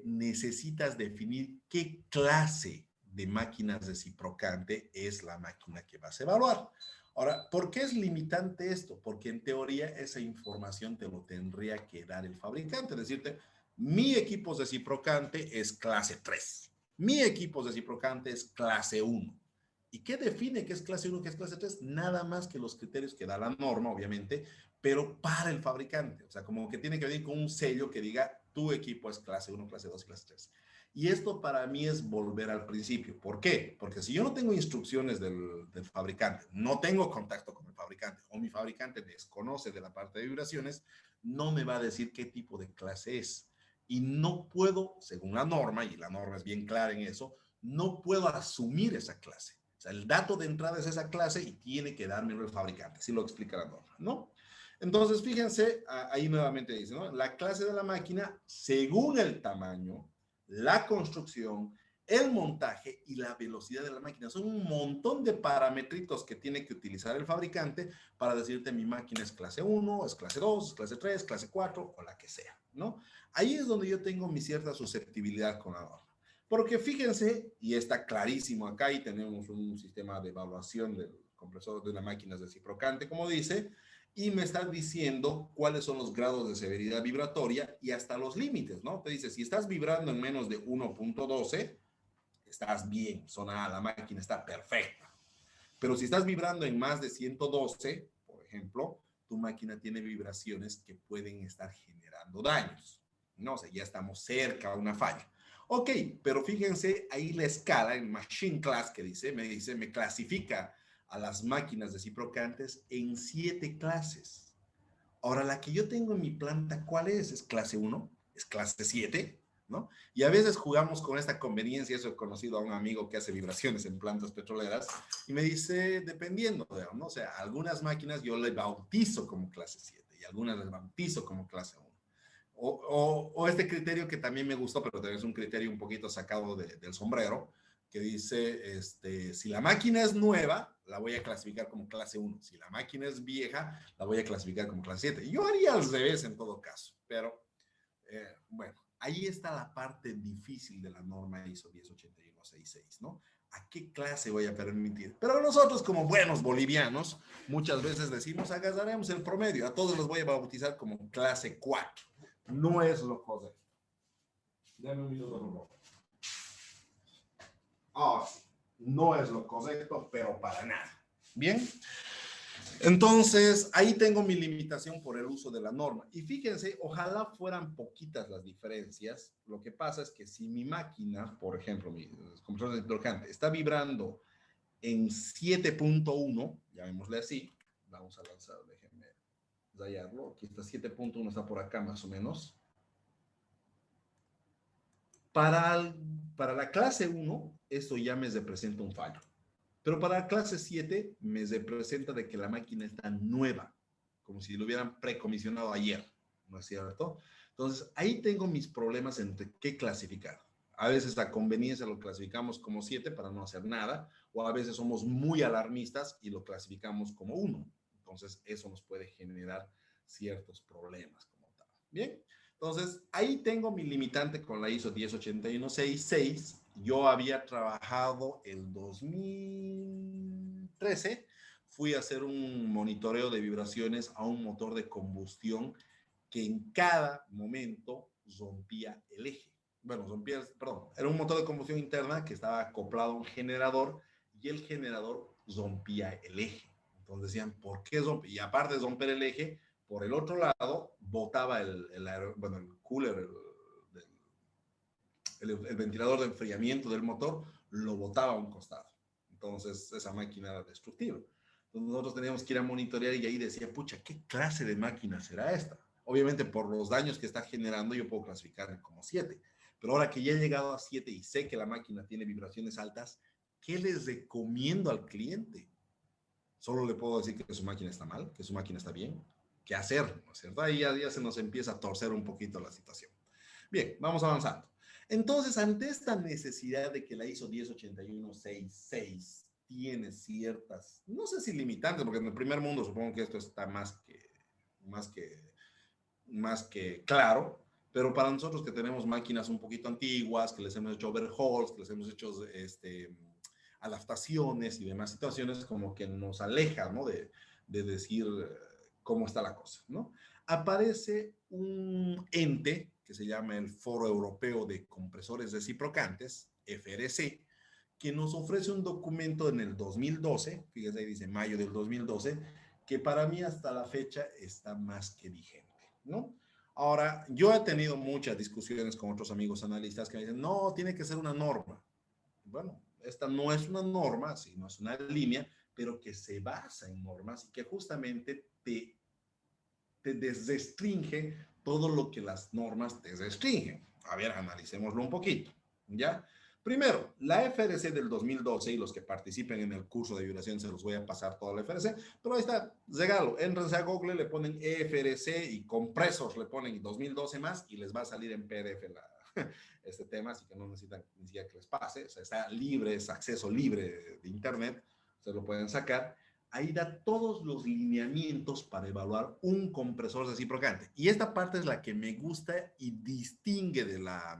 Necesitas definir qué clase de máquina reciprocante es la máquina que vas a evaluar. Ahora, ¿por qué es limitante esto? Porque en teoría esa información te lo tendría que dar el fabricante, decirte, mi equipo reciprocante es clase 3, mi equipo reciprocante es clase 1. ¿Y qué define qué es clase 1, qué es clase 3? Nada más que los criterios que da la norma, obviamente, pero para el fabricante. O sea, como que tiene que venir con un sello que diga tu equipo es clase 1, clase 2 y clase 3. Y esto para mí es volver al principio. ¿Por qué? Porque si yo no tengo instrucciones del fabricante, no tengo contacto con el fabricante o mi fabricante desconoce de la parte de vibraciones, no me va a decir qué tipo de clase es. Y no puedo, según la norma, y la norma es bien clara en eso, no puedo asumir esa clase. O sea, el dato de entrada es esa clase y tiene que dármelo el fabricante, así lo explica la norma, ¿no? Entonces, fíjense, ahí nuevamente dice, ¿no? La clase de la máquina, según el tamaño, la construcción, el montaje y la velocidad de la máquina. Son un montón de parametritos que tiene que utilizar el fabricante para decirte mi máquina es clase 1, es clase 2, es clase 3, clase 4 o la que sea, ¿no? Ahí es donde yo tengo mi cierta susceptibilidad con la norma. Porque fíjense, y está clarísimo acá, y tenemos un sistema de evaluación del compresor de una máquina reciprocante, como dice, y me está diciendo cuáles son los grados de severidad vibratoria y hasta los límites, ¿no? Te dice, si estás vibrando en menos de 1.12, estás bien, zona A, la máquina está perfecta. Pero si estás vibrando en más de 112, por ejemplo, tu máquina tiene vibraciones que pueden estar generando daños. No, o sea, ya estamos cerca a una falla. Ok, pero fíjense ahí la escala en Machine Class que dice, me clasifica a las máquinas reciprocantes en 7 clases. Ahora, la que yo tengo en mi planta, ¿cuál es? ¿Es clase 1? ¿Es clase 7? ¿No? Y a veces jugamos con esta conveniencia, eso he conocido a un amigo que hace vibraciones en plantas petroleras, y me dice, dependiendo, ¿no? O sea, algunas máquinas yo le bautizo como clase 7 y algunas les bautizo como clase 1. O este criterio que también me gustó, pero también es un criterio un poquito sacado del sombrero, que dice, si la máquina es nueva, la voy a clasificar como clase 1. Si la máquina es vieja, la voy a clasificar como clase 7. Yo haría al revés en todo caso, pero bueno, ahí está la parte difícil de la norma ISO 108166, ¿no? ¿A qué clase voy a permitir? Pero nosotros como buenos bolivianos, muchas veces decimos, agarraremos el promedio, a todos los voy a bautizar como clase 4. No es lo correcto. Dame un minuto, por favor. Sí. No es lo correcto, pero para nada. Bien. Entonces, ahí tengo mi limitación por el uso de la norma. Y fíjense, ojalá fueran poquitas las diferencias. Lo que pasa es que si mi máquina, por ejemplo, mi compresor de hidrocante, está vibrando en 7.1, llamémosle así, vamos a lanzar, déjenme rayarlo. Aquí está 7.1, está por acá más o menos. Para la clase 1, esto ya me representa un fallo. Pero para la clase 7 me representa de que la máquina está nueva, como si lo hubieran precomisionado ayer, ¿no es cierto? Entonces, ahí tengo mis problemas entre qué clasificar. A veces a conveniencia lo clasificamos como 7 para no hacer nada, o a veces somos muy alarmistas y lo clasificamos como 1. Entonces, eso nos puede generar ciertos problemas como tal. Bien, entonces ahí tengo mi limitante con la ISO 108166. Yo había trabajado el 2013, fui a hacer un monitoreo de vibraciones a un motor de combustión que en cada momento rompía el eje. Bueno, perdón, era un motor de combustión interna que estaba acoplado a un generador y el generador rompía el eje. Entonces decían, ¿por qué rompe? Y aparte de romper el eje, por el otro lado, botaba el cooler, el ventilador de enfriamiento del motor, lo botaba a un costado. Entonces, esa máquina era destructiva. Entonces, nosotros teníamos que ir a monitorear y ahí decía, pucha, ¿qué clase de máquina será esta? Obviamente, por los daños que está generando, yo puedo clasificarla como 7. Pero ahora que ya he llegado a 7 y sé que la máquina tiene vibraciones altas, ¿qué les recomiendo al cliente? Solo le puedo decir que su máquina está mal, que su máquina está bien. ¿Qué hacer? ¿No es cierto? Ahí ya se nos empieza a torcer un poquito la situación. Bien, vamos avanzando. Entonces, ante esta necesidad de que la ISO 108166 tiene ciertas, no sé si limitantes, porque en el primer mundo supongo que esto está más que, más que claro, pero para nosotros que tenemos máquinas un poquito antiguas, que les hemos hecho overhauls, que les hemos hecho adaptaciones y demás situaciones, como que nos aleja, ¿no? De decir cómo está la cosa, ¿no? Aparece un ente que se llama el Foro Europeo de Compresores Reciprocantes, FRC, que nos ofrece un documento en el 2012, fíjese ahí dice mayo del 2012, que para mí hasta la fecha está más que vigente, ¿no? Ahora, yo he tenido muchas discusiones con otros amigos analistas que me dicen, no, tiene que ser una norma. Bueno, esta no es una norma, sino es una línea, pero que se basa en normas y que justamente te desrestringe todo lo que las normas te restringen. A ver, analicémoslo un poquito, ¿ya? Primero, la FRC del 2012, y los que participen en el curso de vibración se los voy a pasar toda la FRC, pero ahí está, regalo, entrense a Google, le ponen FRC y compresos le ponen 2012 más y les va a salir en PDF este tema, así que no necesitan ni siquiera que les pase, o sea, está libre, es acceso libre de internet, se lo pueden sacar. Ahí da todos los lineamientos para evaluar un compresor reciprocante. Y esta parte es la que me gusta y distingue de la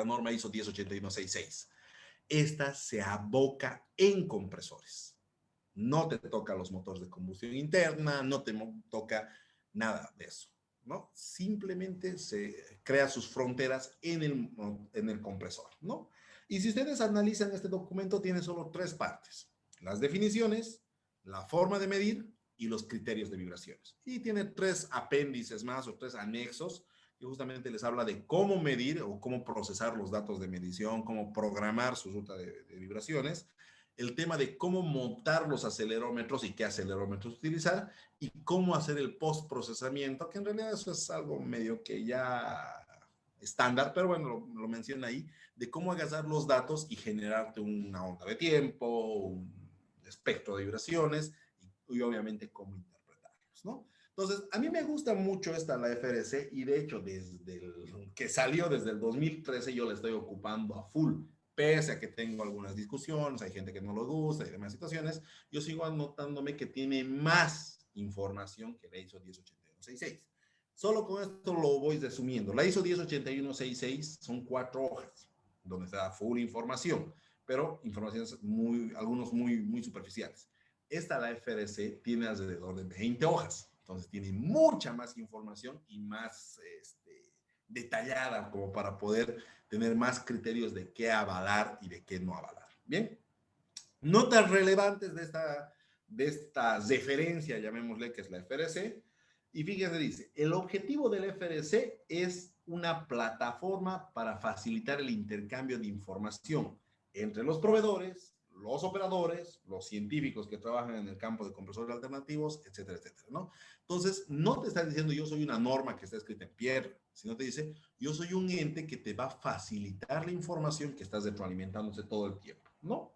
norma ISO 108166. Esta se aboca en compresores. No te toca los motores de combustión interna, no te toca nada de eso, ¿no? Simplemente se crea sus fronteras en el compresor, ¿no? Y si ustedes analizan este documento, tiene solo tres partes. Las definiciones, la forma de medir y los criterios de vibraciones. Y tiene tres apéndices más o tres anexos que justamente les habla de cómo medir o cómo procesar los datos de medición, cómo programar su ruta de vibraciones, el tema de cómo montar los acelerómetros y qué acelerómetros utilizar y cómo hacer el postprocesamiento, que en realidad eso es algo medio que ya estándar, pero bueno, lo menciona ahí, de cómo agarrar los datos y generarte una onda de tiempo, un espectro de vibraciones y obviamente cómo interpretarlos, ¿no? Entonces, a mí me gusta mucho la FRC y de hecho desde que salió desde el 2013 yo la estoy ocupando a full, pese a que tengo algunas discusiones, hay gente que no lo gusta y demás situaciones, yo sigo anotándome que tiene más información que la ISO 108166. Solo con esto lo voy resumiendo. La ISO 108166 son 4 hojas, donde está full información, pero informaciones algunos muy superficiales. La FRC tiene alrededor de 20 hojas, entonces tiene mucha más información y más detallada como para poder tener más criterios de qué avalar y de qué no avalar. Bien, notas relevantes de esta referencia, llamémosle, que es la FRC. Y fíjense, dice, el objetivo del FRC es una plataforma para facilitar el intercambio de información entre los proveedores, los operadores, los científicos que trabajan en el campo de compresores alternativos, etcétera, etcétera, ¿no? Entonces, no te está diciendo yo soy una norma que está escrita en piedra, sino te dice yo soy un ente que te va a facilitar la información que estás retroalimentándose todo el tiempo, ¿no?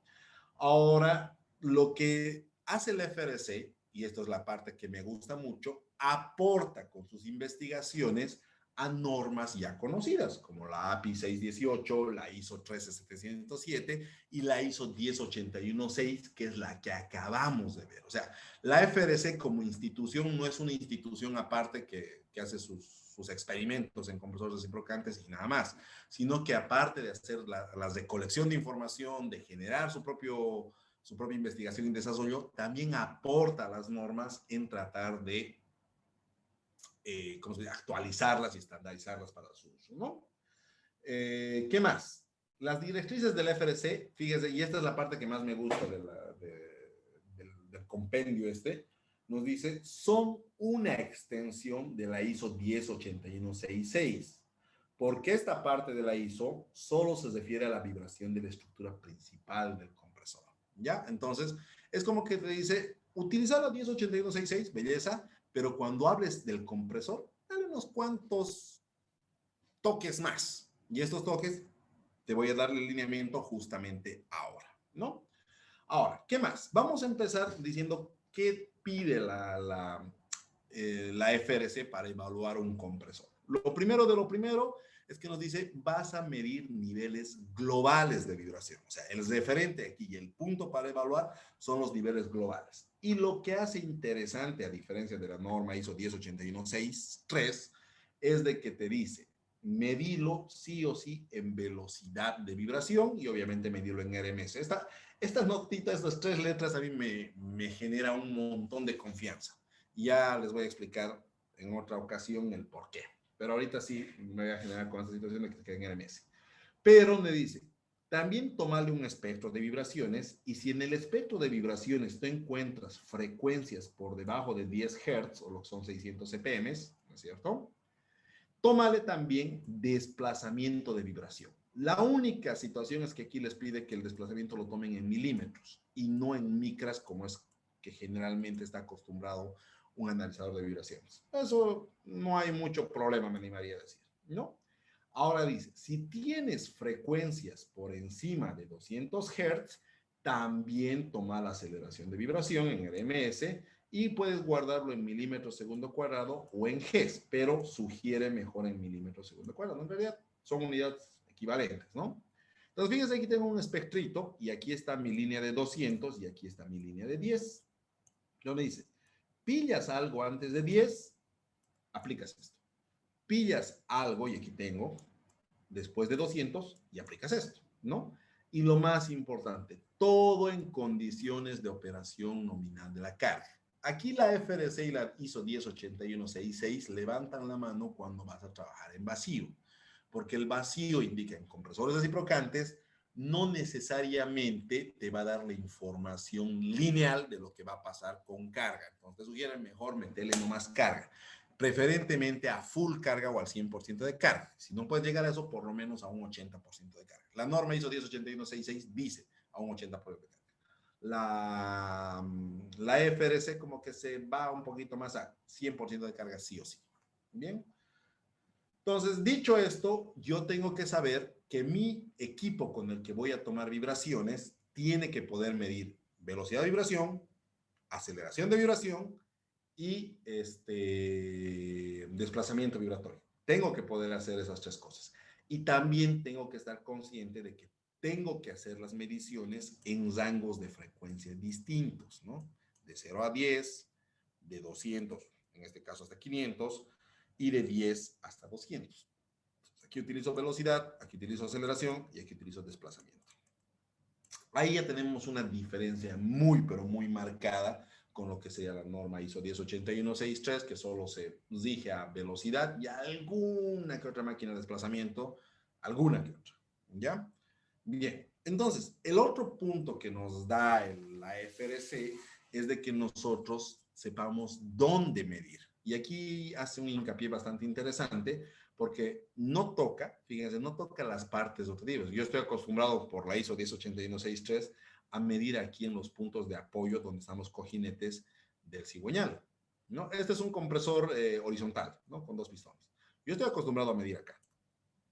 Ahora, lo que hace la FRC, y esto es la parte que me gusta mucho, aporta con sus investigaciones a normas ya conocidas, como la API 618, la ISO 13707 y la ISO 10816, que es la que acabamos de ver. O sea, la FRC como institución no es una institución aparte que hace sus experimentos en compresores reciprocantes y nada más, sino que aparte de hacer la recolección de información, de generar su propia investigación y desarrollo, también aporta las normas en tratar de ¿cómo se dice? Actualizarlas y estandarizarlas para su uso, ¿no? ¿Qué más? Las directrices del FRC, fíjese, y esta es la parte que más me gusta del compendio nos dice, son una extensión de la ISO 108166, porque esta parte de la ISO solo se refiere a la vibración de la estructura principal del compresor, ¿ya? Entonces, es como que te dice, utiliza la 108166, belleza, pero cuando hables del compresor, dale unos cuantos toques más. Y estos toques te voy a dar el lineamiento justamente ahora, ¿no? Ahora, ¿qué más? Vamos a empezar diciendo qué pide la FRC para evaluar un compresor. Lo primero de lo primero es que nos dice, vas a medir niveles globales de vibración. O sea, el referente aquí y el punto para evaluar son los niveles globales. Y lo que hace interesante, a diferencia de la norma ISO 10816-3, es de que te dice, medilo sí o sí en velocidad de vibración y obviamente medirlo en RMS. Estas notitas, estas tres letras a mí me genera un montón de confianza. Ya les voy a explicar en otra ocasión el por qué. Pero ahorita sí me voy a generar con esta situación de que se quede en RMS. Pero me dice, También tomarle un espectro de vibraciones y si en el espectro de vibraciones tú encuentras frecuencias por debajo de 10 Hz o lo que son 600 CPM, ¿no es cierto? Tómale también desplazamiento de vibración. La única situación es que aquí les pide que el desplazamiento lo tomen en milímetros y no en micras como es que generalmente está acostumbrado un analizador de vibraciones. Eso no hay mucho problema, me animaría a decir, ¿no? Ahora dice, si tienes frecuencias por encima de 200 Hz, también toma la aceleración de vibración en el MS y puedes guardarlo en milímetros segundo cuadrado o en Gs, pero sugiere mejor en milímetros segundo cuadrado. En realidad son unidades equivalentes, ¿no? Entonces, fíjense, aquí tengo un espectrito y aquí está mi línea de 200 y aquí está mi línea de 10. Donde dice, pillas algo antes de 10, aplicas esto. Pillas algo, y aquí tengo, después de 200 y aplicas esto, ¿no? Y lo más importante, todo en condiciones de operación nominal de la carga. Aquí la FRC y la ISO 108166 levantan la mano cuando vas a trabajar en vacío, porque el vacío indica en compresores reciprocantes no necesariamente te va a dar la información lineal de lo que va a pasar con carga. Entonces, te sugieren mejor meterle nomás carga, preferentemente a full carga o al 100% de carga. Si no puedes llegar a eso, por lo menos a un 80% de carga. La norma ISO 108166 dice a un 80% de carga. La FRC como que se va un poquito más a 100% de carga sí o sí. Bien. Entonces, dicho esto, yo tengo que saber que mi equipo con el que voy a tomar vibraciones tiene que poder medir velocidad de vibración, aceleración de vibración y desplazamiento vibratorio. Tengo que poder hacer esas tres cosas. Y también tengo que estar consciente de que tengo que hacer las mediciones en rangos de frecuencia distintos, ¿no? De 0 a 10, de 200, en este caso hasta 500, y de 10 hasta 200. Aquí utilizo velocidad, aquí utilizo aceleración y aquí utilizo desplazamiento. Ahí ya tenemos una diferencia muy, pero muy marcada con lo que sería la norma ISO 108163, que solo se rige a velocidad y a alguna que otra máquina de desplazamiento, alguna que otra. ¿Ya? Bien, entonces, el otro punto que nos da la FRC es de que nosotros sepamos dónde medir. Y aquí hace un hincapié bastante interesante porque no toca, fíjense, no toca las partes objetivas. Yo estoy acostumbrado por la ISO 108163 a medir aquí en los puntos de apoyo donde están los cojinetes del cigüeñal, ¿no? Este es un compresor horizontal, ¿no? Con dos pistones. Yo estoy acostumbrado a medir acá.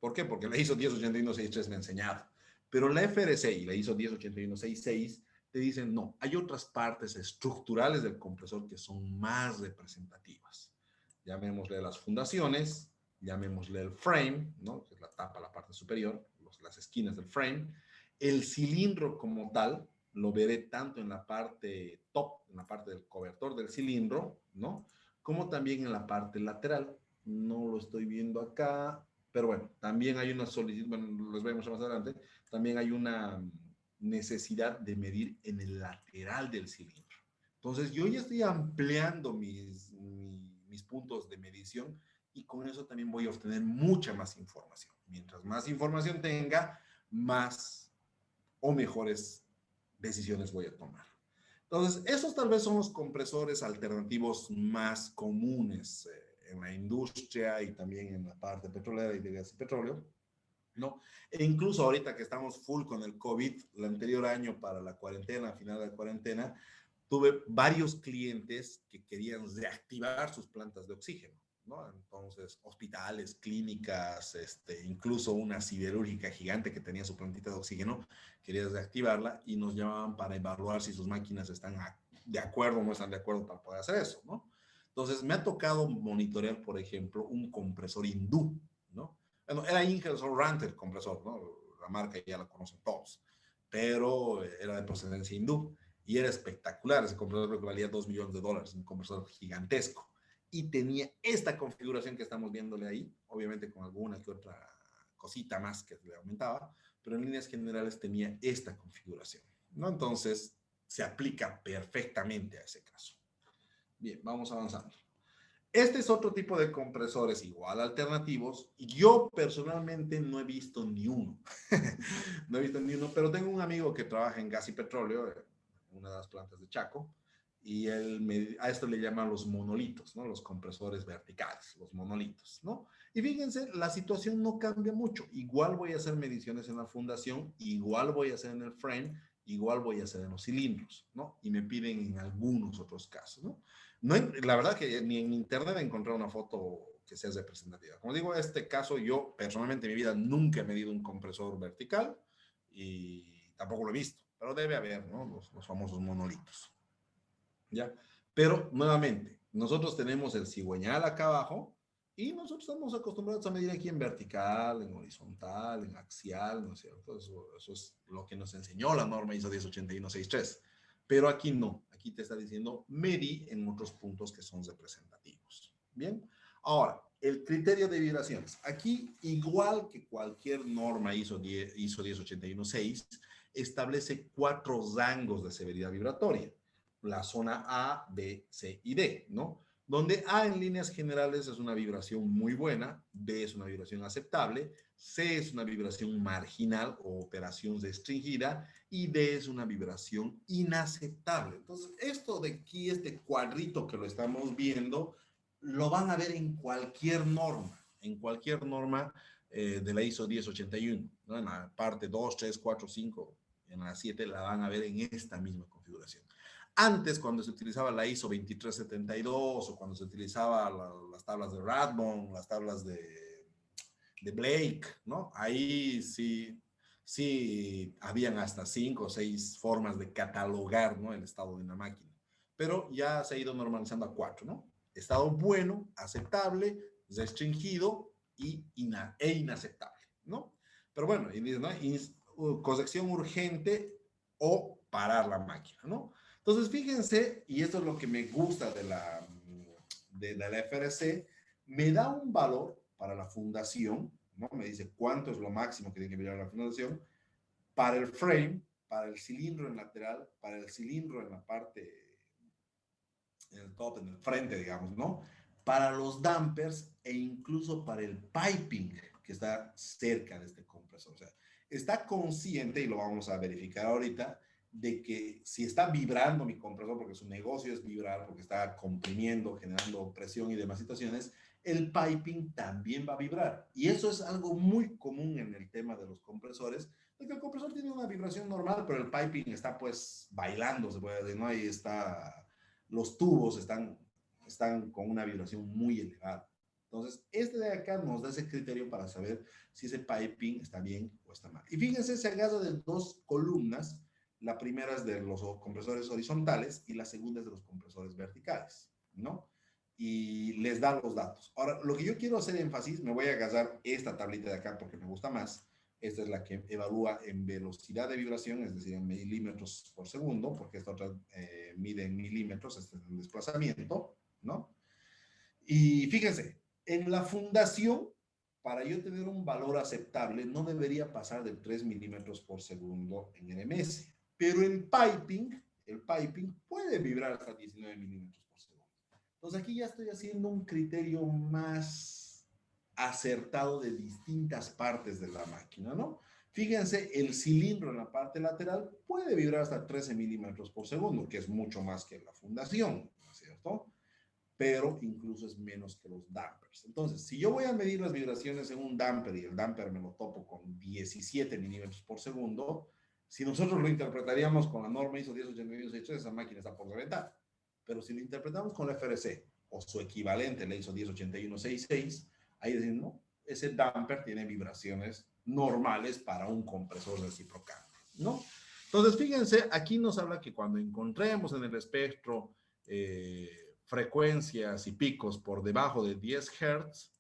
¿Por qué? Porque la ISO 108163 me ha enseñado. Pero la FRC y la ISO 108166 te dicen, no, hay otras partes estructurales del compresor que son más representativas. Llamémosle las fundaciones, llamémosle el frame, ¿no? Que es la tapa, la parte superior, las esquinas del frame. El cilindro como tal, lo veré tanto en la parte top, en la parte del cobertor del cilindro, ¿no? Como también en la parte lateral. No lo estoy viendo acá, pero bueno, también hay una solicitud, bueno, les voy a mostrar más adelante, también hay una necesidad de medir en el lateral del cilindro. Entonces, yo ya estoy ampliando mis puntos de medición y con eso también voy a obtener mucha más información. Mientras más información tenga, más o mejores decisiones voy a tomar. Entonces, esos tal vez son los compresores alternativos más comunes en la industria y también en la parte petrolera y de gas y petróleo, ¿no? E incluso ahorita que estamos full con el COVID, el anterior año para la cuarentena, final de la cuarentena, tuve varios clientes que querían reactivar sus plantas de oxígeno, ¿no? Entonces, hospitales, clínicas, incluso una siderúrgica gigante que tenía su plantita de oxígeno, quería reactivarla y nos llamaban para evaluar si sus máquinas están de acuerdo o no están de acuerdo para poder hacer eso, ¿no? Entonces, me ha tocado monitorear, por ejemplo, un compresor hindú, ¿no? Bueno, era Ingersoll Rand el compresor, ¿no? La marca ya la conocen todos, pero era de procedencia hindú y era espectacular. Ese compresor que valía $2 millones, un compresor gigantesco. Y tenía esta configuración que estamos viéndole ahí, obviamente con alguna que otra cosita más que le aumentaba, pero en líneas generales tenía esta configuración, ¿no? Entonces, se aplica perfectamente a ese caso. Bien, vamos avanzando. Este es otro tipo de compresores igual alternativos. Yo personalmente no he visto ni uno. No he visto ni uno, pero tengo un amigo que trabaja en gas y petróleo, en una de las plantas de Chaco, y a esto le llaman los monolitos, ¿no? Los compresores verticales, los monolitos, ¿no? Y fíjense, la situación no cambia mucho. Igual voy a hacer mediciones en la fundación, igual voy a hacer en el frame, igual voy a hacer en los cilindros, ¿no? Y me piden en algunos otros casos, ¿no? No, la verdad que ni en internet he encontrado una foto que sea representativa. Como digo, en este caso yo personalmente en mi vida nunca he medido un compresor vertical y tampoco lo he visto, pero debe haber, ¿no? Los famosos monolitos, ¿ya? Pero nuevamente, nosotros tenemos el cigüeñal acá abajo y nosotros estamos acostumbrados a medir aquí en vertical, en horizontal, en axial, ¿no es cierto? Eso es lo que nos enseñó la norma ISO 108163. Pero aquí no, aquí te está diciendo medí en otros puntos que son representativos. Bien, ahora, el criterio de vibraciones. Aquí, igual que cualquier norma ISO 10816, establece 4 rangos de severidad vibratoria. La zona A, B, C y D, ¿no? Donde A en líneas generales es una vibración muy buena, B es una vibración aceptable, C es una vibración marginal o operación restringida y D es una vibración inaceptable. Entonces, esto de aquí, este cuadrito que lo estamos viendo, lo van a ver en cualquier norma de la ISO 1081, ¿no? En la parte 2, 3, 4, 5, en la 7 la van a ver en esta misma configuración. Antes, cuando se utilizaba la ISO 2372 o cuando se utilizaba las tablas de Radbone, las tablas de Blake, ¿no? Ahí sí habían hasta 5 o 6 formas de catalogar, ¿no? El estado de una máquina. Pero ya se ha ido normalizando a 4, ¿no? Estado bueno, aceptable, restringido e inaceptable, ¿no? Pero bueno, ¿no? Corrección urgente o parar la máquina, ¿no? Entonces, fíjense, y esto es lo que me gusta de la FRC, me da un valor para la fundación, ¿no? Me dice cuánto es lo máximo que tiene que mirar la fundación, para el frame, para el cilindro en lateral, para el cilindro en la parte, en el top, en el frente, digamos, ¿no? Para los dampers e incluso para el piping que está cerca de este compresor. O sea, está consciente, y lo vamos a verificar ahorita, de que si está vibrando mi compresor, porque su negocio es vibrar, porque está comprimiendo, generando presión y demás situaciones, el piping también va a vibrar. Y eso es algo muy común en el tema de los compresores, porque el compresor tiene una vibración normal, pero el piping está pues bailando, se puede decir, ¿no? Ahí está, los tubos están con una vibración muy elevada. Entonces, este de acá nos da ese criterio para saber si ese piping está bien o está mal. Y fíjense, se agarra de 2 columnas. La primera es de los compresores horizontales y la segunda es de los compresores verticales, ¿no? Y les da los datos. Ahora, lo que yo quiero hacer énfasis, me voy a agarrar esta tablita de acá porque me gusta más. Esta es la que evalúa en velocidad de vibración, es decir, en milímetros por segundo, porque esta otra mide en milímetros, este es el desplazamiento, ¿no? Y fíjense, en la fundación, para yo tener un valor aceptable, no debería pasar de 3 milímetros por segundo en RMS. Pero el piping puede vibrar hasta 19 milímetros por segundo. Entonces aquí ya estoy haciendo un criterio más acertado de distintas partes de la máquina, ¿no? Fíjense, el cilindro en la parte lateral puede vibrar hasta 13 milímetros por segundo, que es mucho más que la fundación, ¿no es cierto? Pero incluso es menos que los dampers. Entonces, si yo voy a medir las vibraciones en un damper y el damper me lo topo con 17 milímetros por segundo, si nosotros lo interpretaríamos con la norma ISO 108163, esa máquina está por reventar. Pero si lo interpretamos con la FRC o su equivalente, la ISO 108166, ahí decimos, no, ese damper tiene vibraciones normales para un compresor reciprocante, ¿no? Entonces, fíjense, aquí nos habla que cuando encontremos en el espectro frecuencias y picos por debajo de 10 Hz,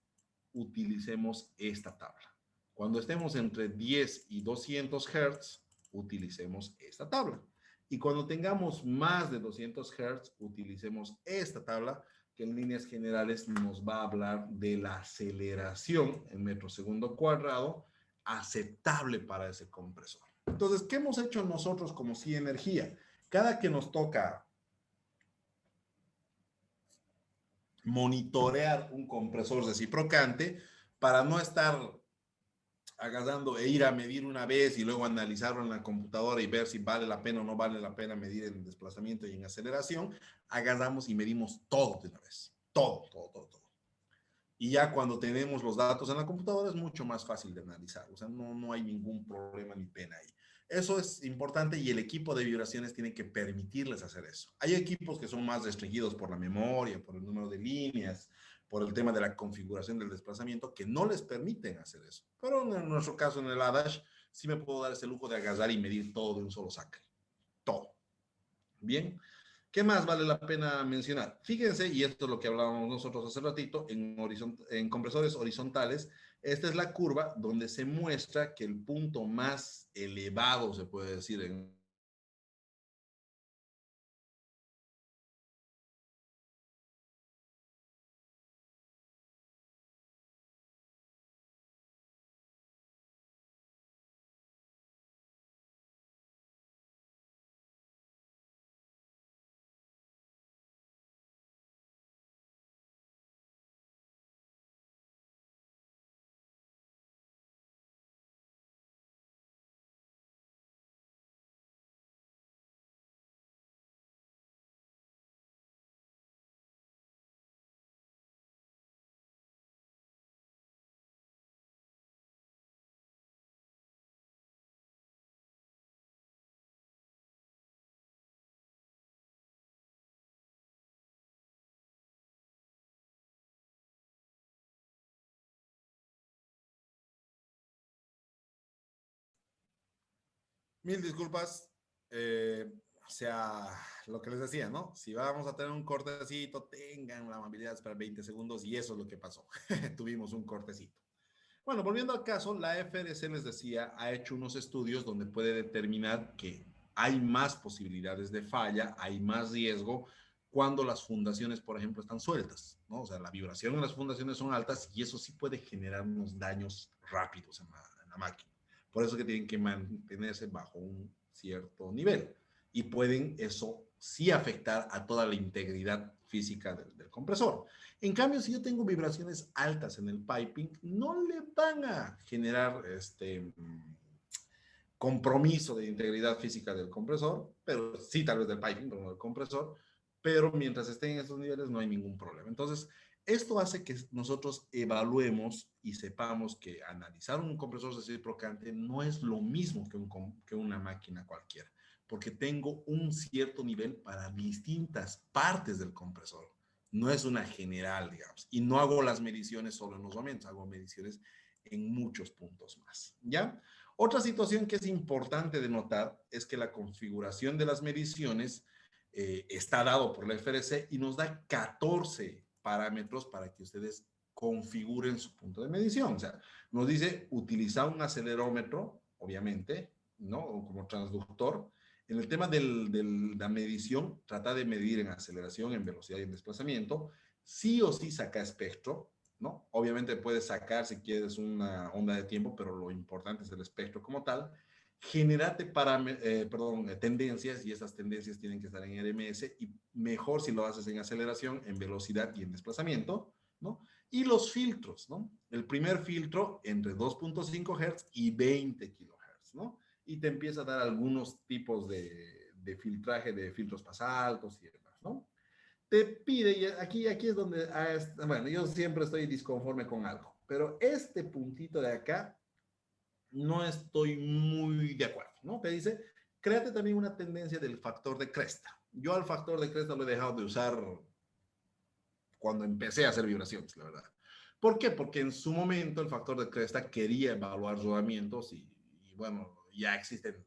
utilicemos esta tabla. Cuando estemos entre 10 y 200 Hz, utilicemos esta tabla. Y cuando tengamos más de 200 Hz, utilicemos esta tabla que en líneas generales nos va a hablar de la aceleración en metro segundo cuadrado aceptable para ese compresor. Entonces, ¿qué hemos hecho nosotros como CIE Energía? Cada que nos toca monitorear un compresor reciprocante para no estar agarrando e ir a medir una vez y luego analizarlo en la computadora y ver si vale la pena o no vale la pena medir en desplazamiento y en aceleración. Agarramos y medimos todo de una vez. Todo, todo, todo, todo. Y ya cuando tenemos los datos en la computadora es mucho más fácil de analizar. O sea, no hay ningún problema ni pena ahí. Eso es importante y el equipo de vibraciones tiene que permitirles hacer eso. Hay equipos que son más restringidos por la memoria, por el número de líneas, por el tema de la configuración del desplazamiento, que no les permiten hacer eso. Pero en nuestro caso, en el ADASH, sí me puedo dar ese lujo de agarrar y medir todo de un solo saque. Todo. Bien. ¿Qué más vale la pena mencionar? Fíjense, y esto es lo que hablábamos nosotros hace ratito, en compresores horizontales, esta es la curva donde se muestra que el punto más elevado, se puede decir, en 1000 disculpas. O sea, lo que les decía, ¿no? Si vamos a tener un cortecito, tengan la amabilidad de esperar 20 segundos y eso es lo que pasó. Tuvimos un cortecito. Bueno, volviendo al caso, la FRC les decía, ha hecho unos estudios donde puede determinar que hay más posibilidades de falla, hay más riesgo cuando las fundaciones, por ejemplo, están sueltas, ¿no? O sea, la vibración en las fundaciones son altas y eso sí puede generar unos daños rápidos en la máquina. Por eso que tienen que mantenerse bajo un cierto nivel y pueden eso sí afectar a toda la integridad física del compresor. En cambio, si yo tengo vibraciones altas en el piping, no le van a generar compromiso de integridad física del compresor, pero sí tal vez del piping, pero no del compresor, pero mientras estén en estos niveles no hay ningún problema. Entonces, esto hace que nosotros evaluemos y sepamos que analizar un compresor reciprocante no es lo mismo que una máquina cualquiera, porque tengo un cierto nivel para distintas partes del compresor. No es una general, digamos, y no hago las mediciones solo en los momentos, hago mediciones en muchos puntos más, ¿ya? Otra situación que es importante de notar es que la configuración de las mediciones está dado por la FRC y nos da 14 parámetros para que ustedes configuren su punto de medición. O sea, nos dice utilizar un acelerómetro, obviamente, ¿no? O como transductor. En el tema de la medición, trata de medir en aceleración, en velocidad y en desplazamiento. Sí o sí saca espectro, ¿no? Obviamente puedes sacar si quieres una onda de tiempo, pero lo importante es el espectro como tal. Generate tendencias y esas tendencias tienen que estar en RMS y mejor si lo haces en aceleración, en velocidad y en desplazamiento, ¿no? Y los filtros, ¿no? El primer filtro entre 2.5 Hz y 20 kHz, ¿no? Y te empieza a dar algunos tipos de filtraje de filtros pasaltos y demás, ¿no? Te pide, y aquí es donde, bueno, yo siempre estoy disconforme con algo, pero este puntito de acá no estoy muy de acuerdo, ¿no? Te dice, créate también una tendencia del factor de cresta. Yo al factor de cresta lo he dejado de usar cuando empecé a hacer vibraciones, la verdad. ¿Por qué? Porque en su momento el factor de cresta quería evaluar rodamientos y bueno, ya existen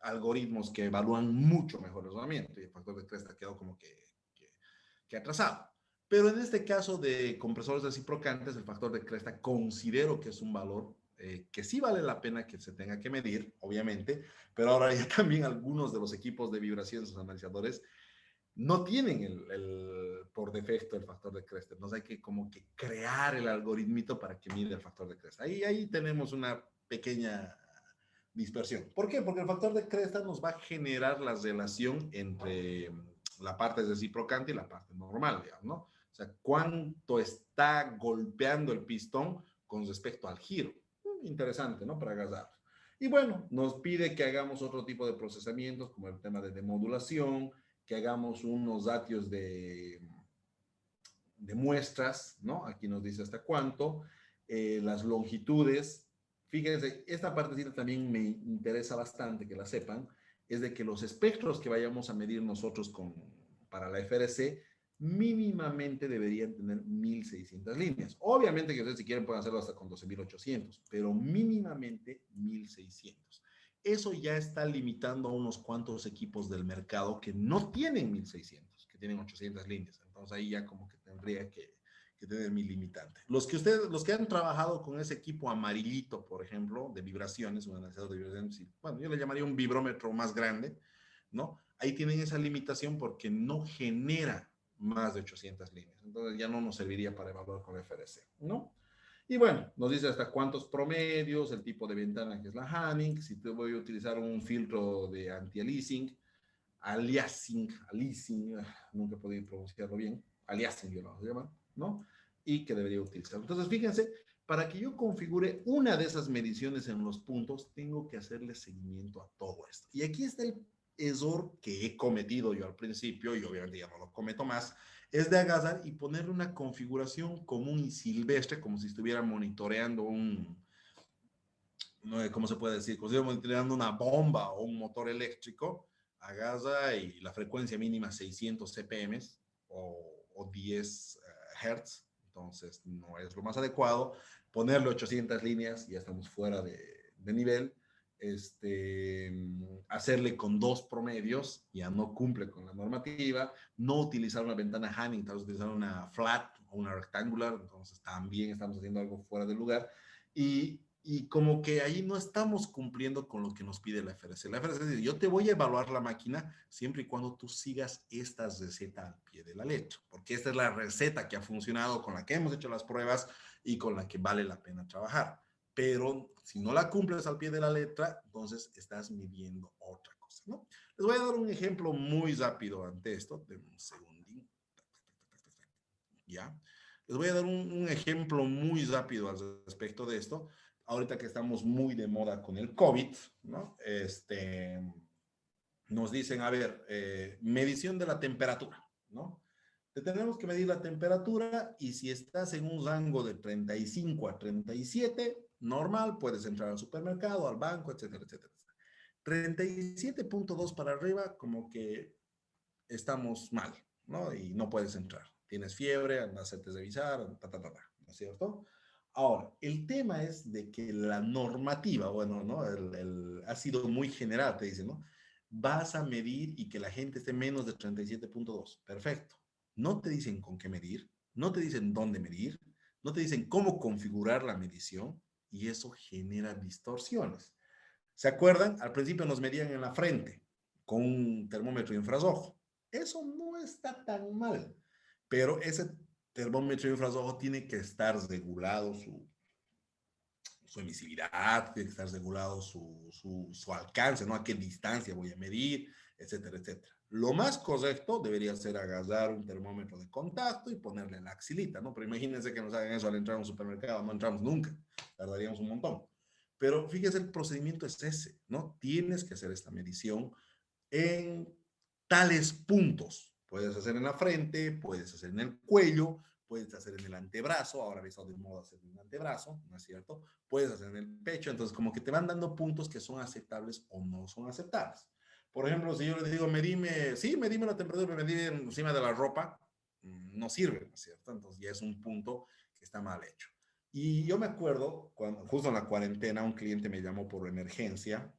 algoritmos que evalúan mucho mejor el rodamiento y el factor de cresta quedó como que atrasado. Pero en este caso de compresores reciprocantes, el factor de cresta considero que es un valor que sí vale la pena que se tenga que medir, obviamente, pero ahora ya también algunos de los equipos de vibración, sus analizadores, no tienen por defecto el factor de cresta. Entonces hay que como que crear el algoritmito para que mide el factor de cresta. Ahí tenemos una pequeña dispersión. ¿Por qué? Porque el factor de cresta nos va a generar la relación entre la parte reciprocante y la parte normal, digamos, ¿no? O sea, cuánto está golpeando el pistón con respecto al giro. Interesante, ¿no? Para agarrar. Y bueno, nos pide que hagamos otro tipo de procesamientos, como el tema de demodulación, que hagamos unos ratios de muestras, ¿no? Aquí nos dice hasta cuánto, las longitudes. Fíjense, esta partecita también me interesa bastante que la sepan, es de que los espectros que vayamos a medir nosotros para la FRC mínimamente deberían tener 1600 líneas. Obviamente que ustedes si quieren pueden hacerlo hasta con 12800, pero mínimamente 1600. Eso ya está limitando a unos cuantos equipos del mercado que no tienen 1600, que tienen 800 líneas. Entonces ahí ya como que tendría que tener mi limitante. Los que han trabajado con ese equipo amarillito, por ejemplo, de vibraciones, un analizador de vibraciones, bueno, yo le llamaría un vibrómetro más grande, ¿no? Ahí tienen esa limitación porque no genera más de 800 líneas. Entonces ya no nos serviría para evaluar con FRC, ¿no? Y bueno, nos dice hasta cuántos promedios, el tipo de ventana que es la Hanning, si te voy a utilizar un filtro de anti-aliasing, aliasing, nunca he podido pronunciarlo bien, aliasing yo lo llamo, ¿no? Y que debería utilizar. Entonces, fíjense, para que yo configure una de esas mediciones en los puntos, tengo que hacerle seguimiento a todo esto. Y aquí está el error que he cometido yo al principio, y obviamente ya no lo cometo más, es de agarrar y ponerle una configuración común y silvestre, como si estuviera monitoreando ¿cómo se puede decir? Como si estuviera monitoreando una bomba o un motor eléctrico, agarra y la frecuencia mínima 600 CPM o 10 Hz, entonces no es lo más adecuado. Ponerle 800 líneas, ya estamos fuera de nivel. Hacerle con 2 promedios, ya no cumple con la normativa. No utilizar una ventana Hanning, tal vez utilizar una flat o una rectangular, entonces también estamos haciendo algo fuera de lugar. Y como que ahí no estamos cumpliendo con lo que nos pide la FRC. La FRC dice, yo te voy a evaluar la máquina siempre y cuando tú sigas esta receta al pie de la letra, porque esta es la receta que ha funcionado, con la que hemos hecho las pruebas y con la que vale la pena trabajar. Pero si no la cumples al pie de la letra, entonces estás midiendo otra cosa, ¿no? Les voy a dar un ejemplo muy rápido ante esto, de un segundín. ¿Ya? Les voy a dar un ejemplo muy rápido al respecto de esto. Ahorita que estamos muy de moda con el COVID, ¿no? Nos dicen, a ver, medición de la temperatura, ¿no? Te tenemos que medir la temperatura y si estás en un rango de 35 a 37, normal, puedes entrar al supermercado, al banco, etcétera, etcétera. 37.2 para arriba, como que estamos mal, ¿no? Y no puedes entrar. Tienes fiebre, andas a hacerte revisar, ¿no es cierto? Ahora, el tema es de que la normativa, bueno, ¿no? Ha sido muy general, te dicen, ¿no? Vas a medir y que la gente esté menos de 37.2. Perfecto. No te dicen con qué medir, no te dicen dónde medir, no te dicen cómo configurar la medición y eso genera distorsiones. ¿Se acuerdan? Al principio nos medían en la frente con un termómetro infrarrojo. Eso no está tan mal, pero ese termómetro infrarrojo tiene que estar regulado su emisividad, tiene que estar regulado su alcance, ¿no? A qué distancia voy a medir, etcétera, etcétera. Lo más correcto debería ser agarrar un termómetro de contacto y ponerle la axilita, ¿no? Pero imagínense que nos hagan eso al entrar a un supermercado, no entramos nunca, tardaríamos un montón. Pero fíjese, el procedimiento es ese, ¿no? Tienes que hacer esta medición en tales puntos. Puedes hacer en la frente, puedes hacer en el cuello, puedes hacer en el antebrazo, ahora está de moda hacer en el antebrazo, ¿no es cierto? Puedes hacer en el pecho, entonces como que te van dando puntos que son aceptables o no son aceptables. Por ejemplo, si yo le digo, medime la temperatura, me medí encima de la ropa, no sirve, ¿no es cierto? Entonces ya es un punto que está mal hecho. Y yo me acuerdo, cuando justo en la cuarentena, un cliente me llamó por emergencia,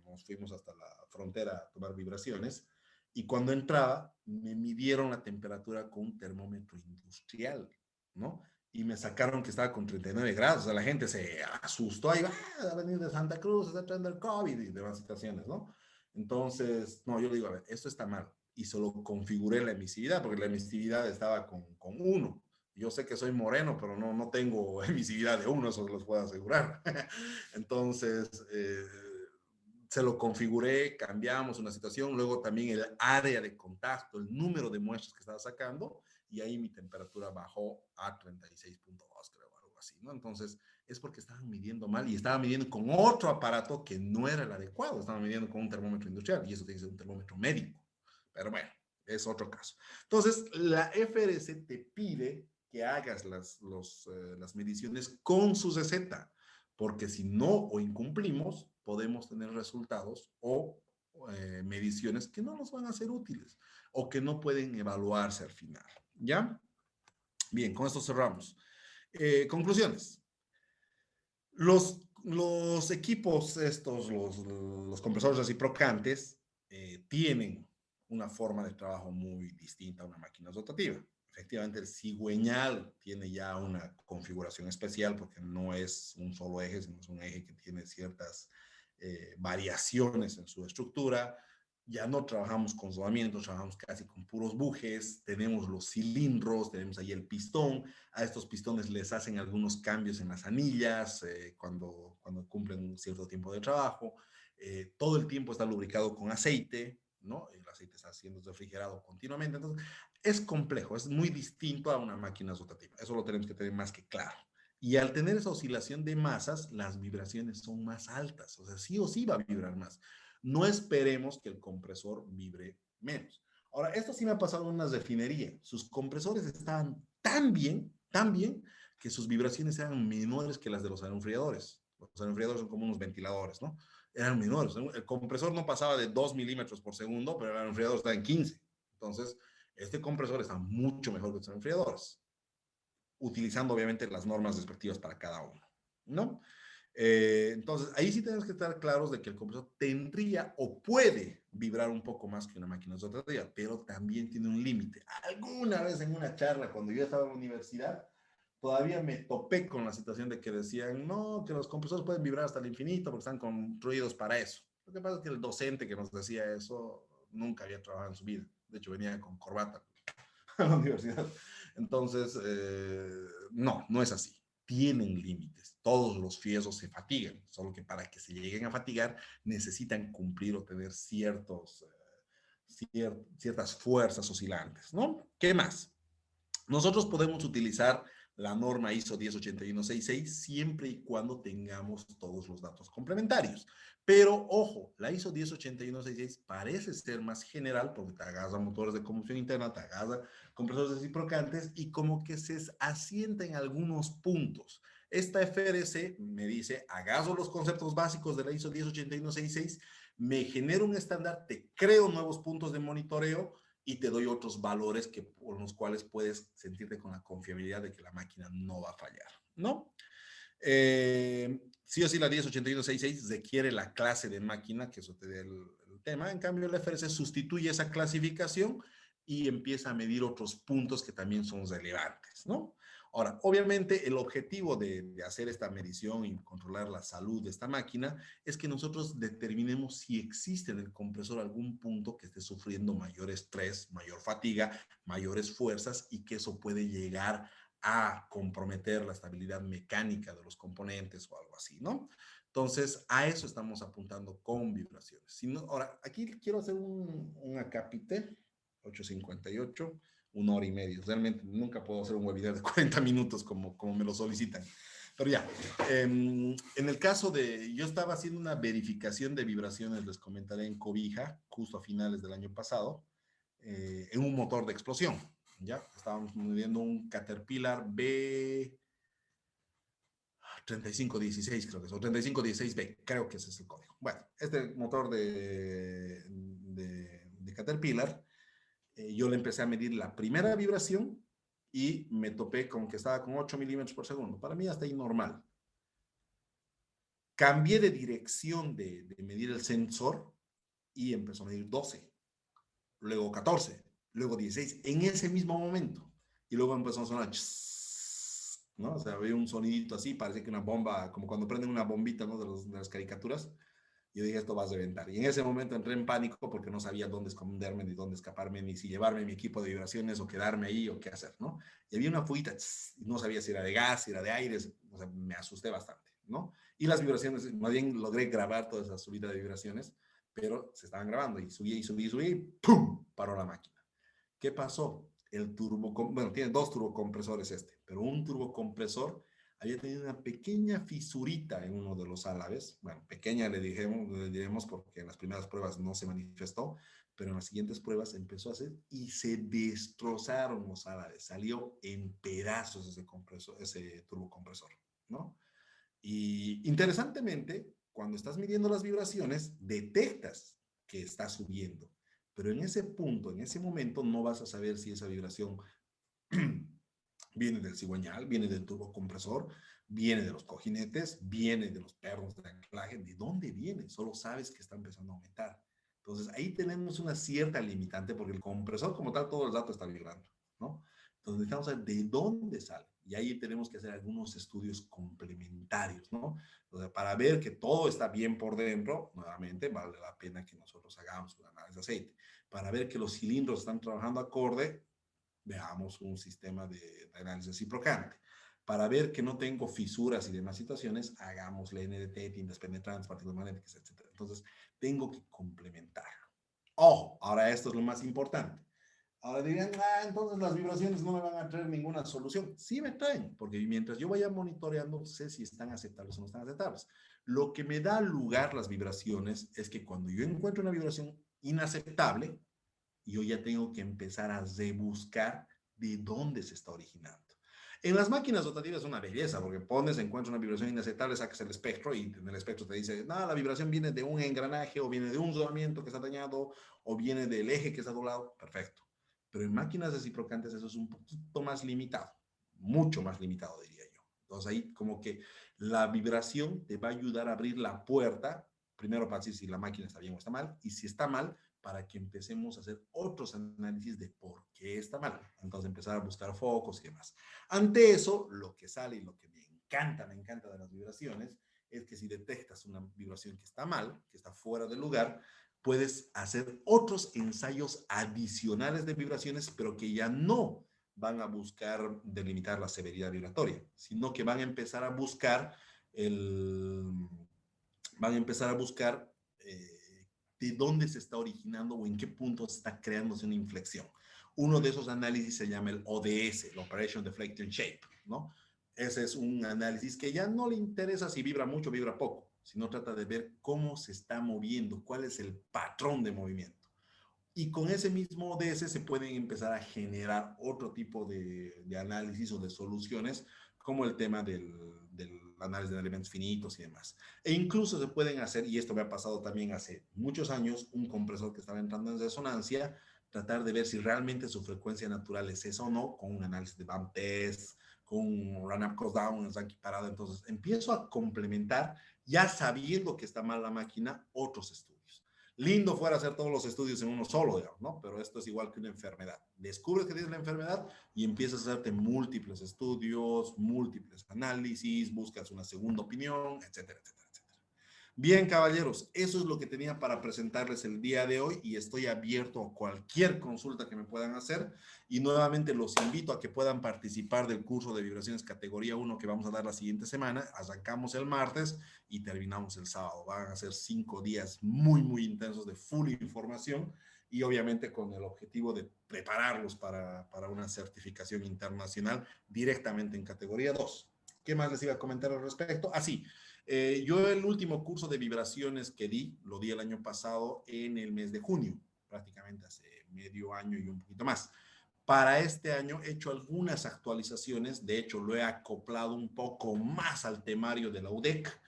nos fuimos hasta la frontera a tomar vibraciones, y cuando entraba, me midieron la temperatura con un termómetro industrial, ¿no? Y me sacaron que estaba con 39 grados, o sea, la gente se asustó, ahí va a venir de Santa Cruz, está trayendo el COVID y demás situaciones, ¿no? Entonces, no, yo le digo, a ver, esto está mal. Y solo configuré la emisividad, porque la emisividad estaba con 1. Yo sé que soy moreno, pero no tengo emisividad de 1, eso los puedo asegurar. Entonces, se lo configuré, cambiamos una situación, luego también el área de contacto, el número de muestras que estaba sacando, y ahí mi temperatura bajó a 36.2, creo, algo así, ¿no? Entonces, es porque estaban midiendo mal y estaban midiendo con otro aparato que no era el adecuado, estaban midiendo con un termómetro industrial, y eso tiene que ser un termómetro médico. Pero bueno, es otro caso. Entonces, la FRC te pide que hagas las mediciones con su receta, porque si no o incumplimos, podemos tener resultados o mediciones que no nos van a ser útiles o que no pueden evaluarse al final. ¿Ya? Bien, con esto cerramos. Conclusiones. Los equipos estos, los compresores reciprocantes, tienen una forma de trabajo muy distinta a una máquina rotativa. Efectivamente, el cigüeñal tiene ya una configuración especial porque no es un solo eje, sino es un eje que tiene ciertas variaciones en su estructura. Ya no trabajamos con rodamientos, trabajamos casi con puros bujes, tenemos los cilindros, tenemos ahí el pistón, a estos pistones les hacen algunos cambios en las anillas cuando cumplen un cierto tiempo de trabajo. Todo el tiempo está lubricado con aceite, ¿no? El aceite está siendo refrigerado continuamente. Entonces, es complejo, es muy distinto a una máquina rotativa. Eso lo tenemos que tener más que claro. Y al tener esa oscilación de masas, las vibraciones son más altas. O sea, sí o sí va a vibrar más. No esperemos que el compresor vibre menos. Ahora, esto sí me ha pasado en una refinería. Sus compresores estaban tan bien, que sus vibraciones eran menores que las de los aeroenfriadores. Los aeroenfriadores son como unos ventiladores, ¿no? Eran menores. El compresor no pasaba de 2 milímetros por segundo, pero el aeroenfriador estaba en 15. Entonces, este compresor está mucho mejor que los aeroenfriadores, utilizando obviamente las normas respectivas para cada uno, ¿no? Entonces, ahí sí tenemos que estar claros de que el compresor tendría o puede vibrar un poco más que una máquina rotativa, pero también tiene un límite. Alguna vez en una charla, cuando yo estaba en la universidad, todavía me topé con la situación de que decían, no, que los compresores pueden vibrar hasta el infinito porque están construidos para eso. Lo que pasa es que el docente que nos decía eso nunca había trabajado en su vida. De hecho, venía con corbata a la universidad. Entonces, no es así. Tienen límites. Todos los fierros se fatigan, solo que para que se lleguen a fatigar necesitan cumplir o tener ciertas fuerzas oscilantes, ¿no? ¿Qué más? Nosotros podemos utilizar la norma ISO 108166 siempre y cuando tengamos todos los datos complementarios. Pero ojo, la ISO 108166 parece ser más general porque te agarra motores de combustión interna, te agarra compresores reciprocantes y como que se asienta en algunos puntos. Esta FRC me dice, agarro los conceptos básicos de la ISO 108166, me genero un estándar, te creo nuevos puntos de monitoreo y te doy otros valores por los cuales puedes sentirte con la confiabilidad de que la máquina no va a fallar, ¿no? Sí o sí la 108166 requiere la clase de máquina, que eso te dé el tema. En cambio, el FRC sustituye esa clasificación y empieza a medir otros puntos que también son relevantes, ¿no? Ahora, obviamente, el objetivo de hacer esta medición y controlar la salud de esta máquina es que nosotros determinemos si existe en el compresor algún punto que esté sufriendo mayor estrés, mayor fatiga, mayores fuerzas y que eso puede llegar a comprometer la estabilidad mecánica de los componentes o algo así, ¿no? Entonces, a eso estamos apuntando con vibraciones. Si no, ahora, aquí quiero hacer un acápite, 8:58, 1 hora y media. Realmente nunca puedo hacer un webinar de 40 minutos como me lo solicitan. Pero ya, en el caso de, yo estaba haciendo una verificación de vibraciones, les comentaré en Cobija, justo a finales del año pasado, en un motor de explosión. Ya, estábamos midiendo un Caterpillar B3516, creo que es, o 3516B, creo que ese es el código. Bueno, este motor de Caterpillar, yo le empecé a medir la primera vibración y me topé con que estaba con 8 milímetros por segundo. Para mí hasta ahí normal. Cambié de dirección de medir el sensor y empezó a medir 12, luego 14, luego 16, en ese mismo momento. Y luego empezó a sonar, ¿no? O sea, había un sonidito así, parece que una bomba, como cuando prenden una bombita, ¿no? De las caricaturas. Yo dije, esto va a reventar. Y en ese momento entré en pánico porque no sabía dónde esconderme, ni dónde escaparme, ni si llevarme mi equipo de vibraciones o quedarme ahí o qué hacer, ¿no? Y había una fuita, y no sabía si era de gas, si era de aire, o sea, me asusté bastante. ¿no? Y las vibraciones, más bien logré grabar toda esa subida de vibraciones, pero se estaban grabando y subía y subía y subía y ¡pum! Paró la máquina. ¿Qué pasó? El turbo, bueno, tiene dos turbocompresores pero un turbocompresor había tenido una pequeña fisurita en uno de los álabes. Bueno, pequeña le diremos porque en las primeras pruebas no se manifestó, pero en las siguientes pruebas empezó a hacer y se destrozaron los álabes. Salió en pedazos ese compresor, ese turbocompresor, ¿no? Y interesantemente, cuando estás midiendo las vibraciones, detectas que está subiendo. Pero en ese punto, en ese momento, no vas a saber si esa vibración viene del cigüeñal, viene del turbocompresor, viene de los cojinetes, viene de los pernos de anclaje. ¿De dónde viene? Solo sabes que está empezando a aumentar. Entonces, ahí tenemos una cierta limitante porque el compresor como tal, todo el dato está vibrando, ¿no? Entonces, necesitamos saber de dónde sale. Y ahí tenemos que hacer algunos estudios complementarios, ¿no? O sea, para ver que todo está bien por dentro, nuevamente, vale la pena que nosotros hagamos un análisis de aceite. Para ver que los cilindros están trabajando acorde, veamos un sistema de análisis reciprocante. Para ver que no tengo fisuras y demás situaciones, hagamos la NDT, tintas penetrantes, partículas magnéticas, etc. Entonces, tengo que complementarlo. Ojo, ahora esto es lo más importante. Ahora dirían, entonces las vibraciones no me van a traer ninguna solución. Sí me traen, porque mientras yo vaya monitoreando, sé si están aceptables o no están aceptables. Lo que me da lugar las vibraciones es que cuando yo encuentro una vibración inaceptable, yo ya tengo que empezar a rebuscar de dónde se está originando. En las máquinas rotativas es una belleza, porque pones, encuentras una vibración inaceptable, sacas el espectro y en el espectro te dice, no, la vibración viene de un engranaje o viene de un rodamiento que está dañado o viene del eje que está doblado. Perfecto. Pero en máquinas reciprocantes eso es un poquito más limitado, mucho más limitado diría yo. Entonces ahí como que la vibración te va a ayudar a abrir la puerta, primero para decir si la máquina está bien o está mal, y si está mal, para que empecemos a hacer otros análisis de por qué está mal. Entonces empezar a buscar focos y demás. Ante eso, lo que sale y lo que me encanta de las vibraciones, es que si detectas una vibración que está mal, que está fuera de lugar, puedes hacer otros ensayos adicionales de vibraciones, pero que ya no van a buscar delimitar la severidad vibratoria, sino que van a empezar a buscar de dónde se está originando o en qué punto está creándose una inflexión. Uno de esos análisis se llama el ODS, el Operation Deflection Shape, ¿no? Ese es un análisis que ya no le interesa si vibra mucho o vibra poco, sino trata de ver cómo se está moviendo, cuál es el patrón de movimiento. Y con ese mismo ODS se pueden empezar a generar otro tipo de análisis o de soluciones, como el tema del análisis de elementos finitos y demás. E incluso se pueden hacer, y esto me ha pasado también hace muchos años, un compresor que estaba entrando en resonancia, tratar de ver si realmente su frecuencia natural es esa o no, con un análisis de bump test, con un run-up, cost-down, un ranking parado. Entonces, empiezo a complementar, ya sabiendo que está mal la máquina, otros estudios. Lindo fuera hacer todos los estudios en uno solo, digamos, ¿no? Pero esto es igual que una enfermedad. Descubres que tienes la enfermedad y empiezas a hacerte múltiples estudios, múltiples análisis, buscas una segunda opinión, etcétera, etcétera, etcétera. Bien, caballeros, eso es lo que tenía para presentarles el día de hoy y estoy abierto a cualquier consulta que me puedan hacer y nuevamente los invito a que puedan participar del curso de vibraciones categoría 1 que vamos a dar la siguiente semana. Arrancamos el martes y terminamos el sábado. Van a ser 5 días muy, muy intensos de full información y obviamente con el objetivo de prepararlos para una certificación internacional directamente en categoría 2. ¿Qué más les iba a comentar al respecto? Sí. Yo el último curso de vibraciones que lo di el año pasado en el mes de junio, prácticamente hace medio año y un poquito más. Para este año he hecho algunas actualizaciones, de hecho lo he acoplado un poco más al temario de la UDEC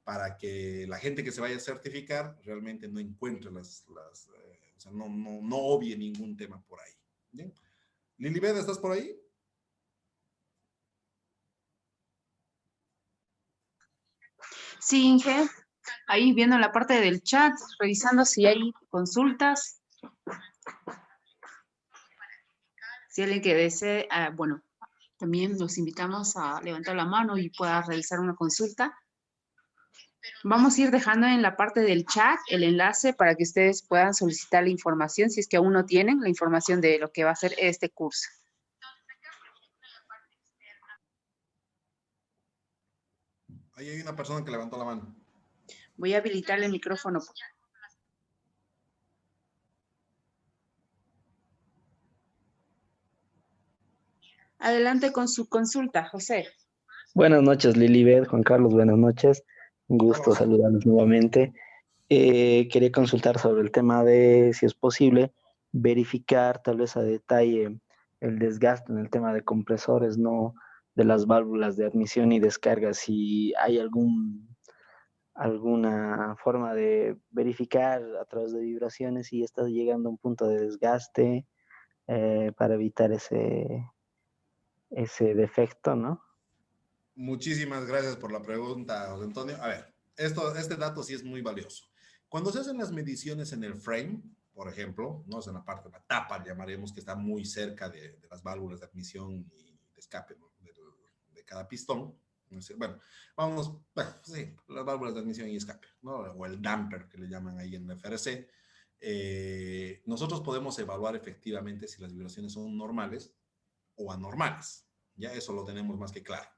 para que la gente que se vaya a certificar realmente no encuentre o sea, no obvie ningún tema por ahí. ¿Bien? Lilibet, ¿estás por ahí? Sí, Inge, ahí viendo la parte del chat, revisando si hay consultas. Si alguien que desee, bueno, también los invitamos a levantar la mano y pueda realizar una consulta. Vamos a ir dejando en la parte del chat el enlace para que ustedes puedan solicitar la información, si es que aún no tienen la información de lo que va a ser este curso. Ahí hay una persona que levantó la mano. Voy a habilitarle el micrófono. Adelante con su consulta, José. Buenas noches, Lilibet, Juan Carlos, buenas noches. Un Hola, gusto José. saludarlos nuevamente. Quería consultar sobre el tema de, si es posible, verificar tal vez a detalle el desgaste en el tema de compresores, no de las válvulas de admisión y descarga, si hay alguna forma de verificar a través de vibraciones si está llegando a un punto de desgaste para evitar ese defecto, ¿no? Muchísimas gracias por la pregunta, José Antonio. A ver, este dato sí es muy valioso. Cuando se hacen las mediciones en el frame, por ejemplo, no es en la parte de la tapa, llamaremos que está muy cerca de las válvulas de admisión y de escape, ¿no? de cada pistón. Bueno, vamos, bueno, sí, las válvulas de admisión y escape, ¿no? O el damper que le llaman ahí en la FRC. Nosotros podemos evaluar efectivamente si las vibraciones son normales o anormales. Ya eso lo tenemos más que claro.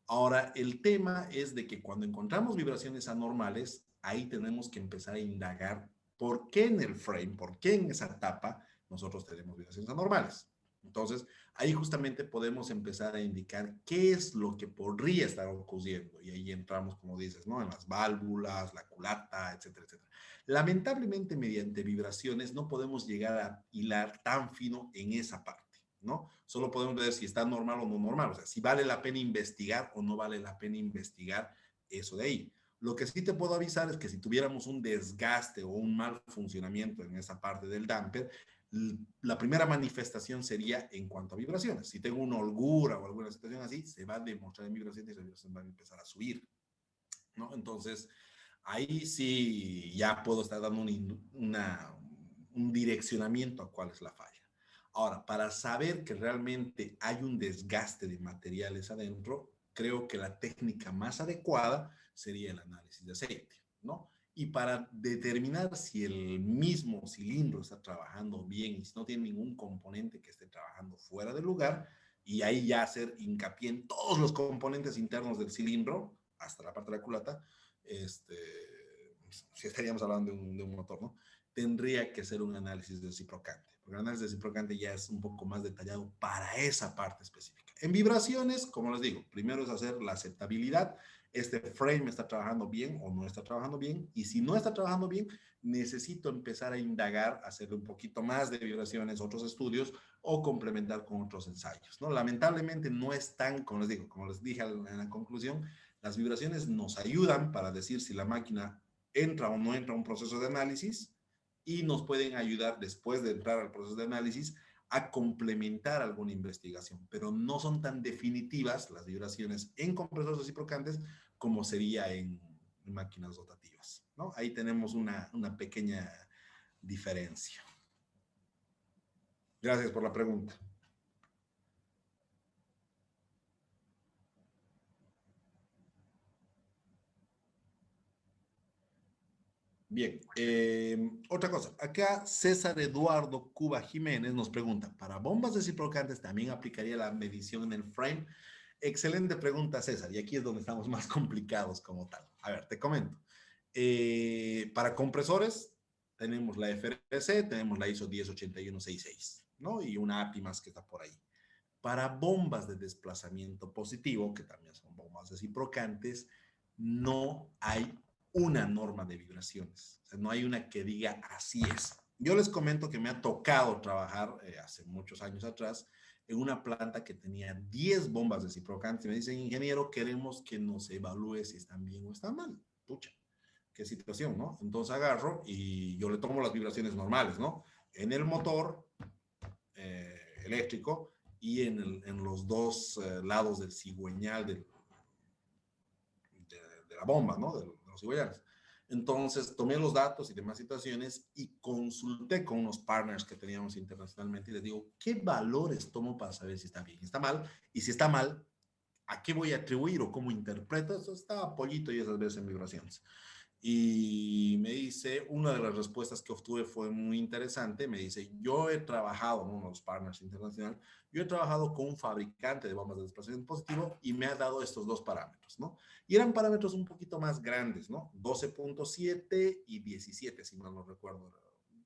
Ahora, el tema es de que cuando encontramos vibraciones anormales, ahí tenemos que empezar a indagar por qué en el frame, por qué en esa etapa nosotros tenemos vibraciones anormales. Entonces, ahí justamente podemos empezar a indicar qué es lo que podría estar ocurriendo. Y ahí entramos, como dices, ¿no? En las válvulas, la culata, etcétera, etcétera. Lamentablemente, mediante vibraciones no podemos llegar a hilar tan fino en esa parte. ¿No? Solo podemos ver si está normal o no normal, o sea, si vale la pena investigar o no vale la pena investigar eso de ahí. Lo que sí te puedo avisar es que si tuviéramos un desgaste o un mal funcionamiento en esa parte del damper, la primera manifestación sería en cuanto a vibraciones. Si tengo una holgura o alguna situación así, se va a demostrar en vibraciones y las vibraciones van a empezar a subir, ¿no? Entonces, ahí sí ya puedo estar dando un direccionamiento a cuál es la falla. Ahora, para saber que realmente hay un desgaste de materiales adentro, creo que la técnica más adecuada sería el análisis de aceite, ¿no? Y para determinar si el mismo cilindro está trabajando bien y si no tiene ningún componente que esté trabajando fuera del lugar, y ahí ya hacer hincapié en todos los componentes internos del cilindro, hasta la parte de la culata, si estaríamos hablando de un motor, ¿no? Tendría que ser un análisis reciprocante, porque el análisis reciprocante ya es un poco más detallado para esa parte específica. En vibraciones, como les digo, primero es hacer la aceptabilidad, este frame está trabajando bien o no está trabajando bien, y si no está trabajando bien, necesito empezar a indagar, hacerle un poquito más de vibraciones, otros estudios, o complementar con otros ensayos, ¿no? Lamentablemente no es tan, como les digo, como les dije en la conclusión, las vibraciones nos ayudan para decir si la máquina entra o no entra a un proceso de análisis, y nos pueden ayudar después de entrar al proceso de análisis a complementar alguna investigación, pero no son tan definitivas las vibraciones en compresores reciprocantes como sería en máquinas rotativas, ¿no? Ahí tenemos una pequeña diferencia. Gracias por la pregunta. Bien, otra cosa. Acá César Eduardo Cuba Jiménez nos pregunta, ¿para bombas reciprocantes también aplicaría la medición en el frame? Excelente pregunta, César, y aquí es donde estamos más complicados como tal. A ver, te comento. Para compresores tenemos la FRC, tenemos la ISO 108166, ¿no? Y una API más que está por ahí. Para bombas de desplazamiento positivo, que también son bombas reciprocantes, no hay una norma de vibraciones. O sea, no hay una que diga así es. Yo les comento que me ha tocado trabajar hace muchos años atrás en una planta que tenía 10 bombas reciprocantes. Y me dicen, ingeniero, queremos que nos evalúe si están bien o están mal. Pucha, qué situación, ¿no? Entonces agarro y yo le tomo las vibraciones normales, ¿no? En el motor eléctrico y en los dos lados del cigüeñal de la bomba, ¿no? De los cigüeñales. Entonces tomé los datos y demás situaciones y consulté con unos partners que teníamos internacionalmente y les digo, ¿qué valores tomo para saber si está bien, está mal? Y si está mal, ¿a qué voy a atribuir o cómo interpreto? Eso estaba pollito y esas veces en vibraciones. Y me dice, una de las respuestas que obtuve fue muy interesante. Me dice, yo he trabajado en uno de los partners internacionales, yo he trabajado con un fabricante de bombas de desplazamiento positivo y me ha dado estos dos parámetros, ¿no? Y eran parámetros un poquito más grandes, ¿no? 12.7 y 17, si mal no recuerdo,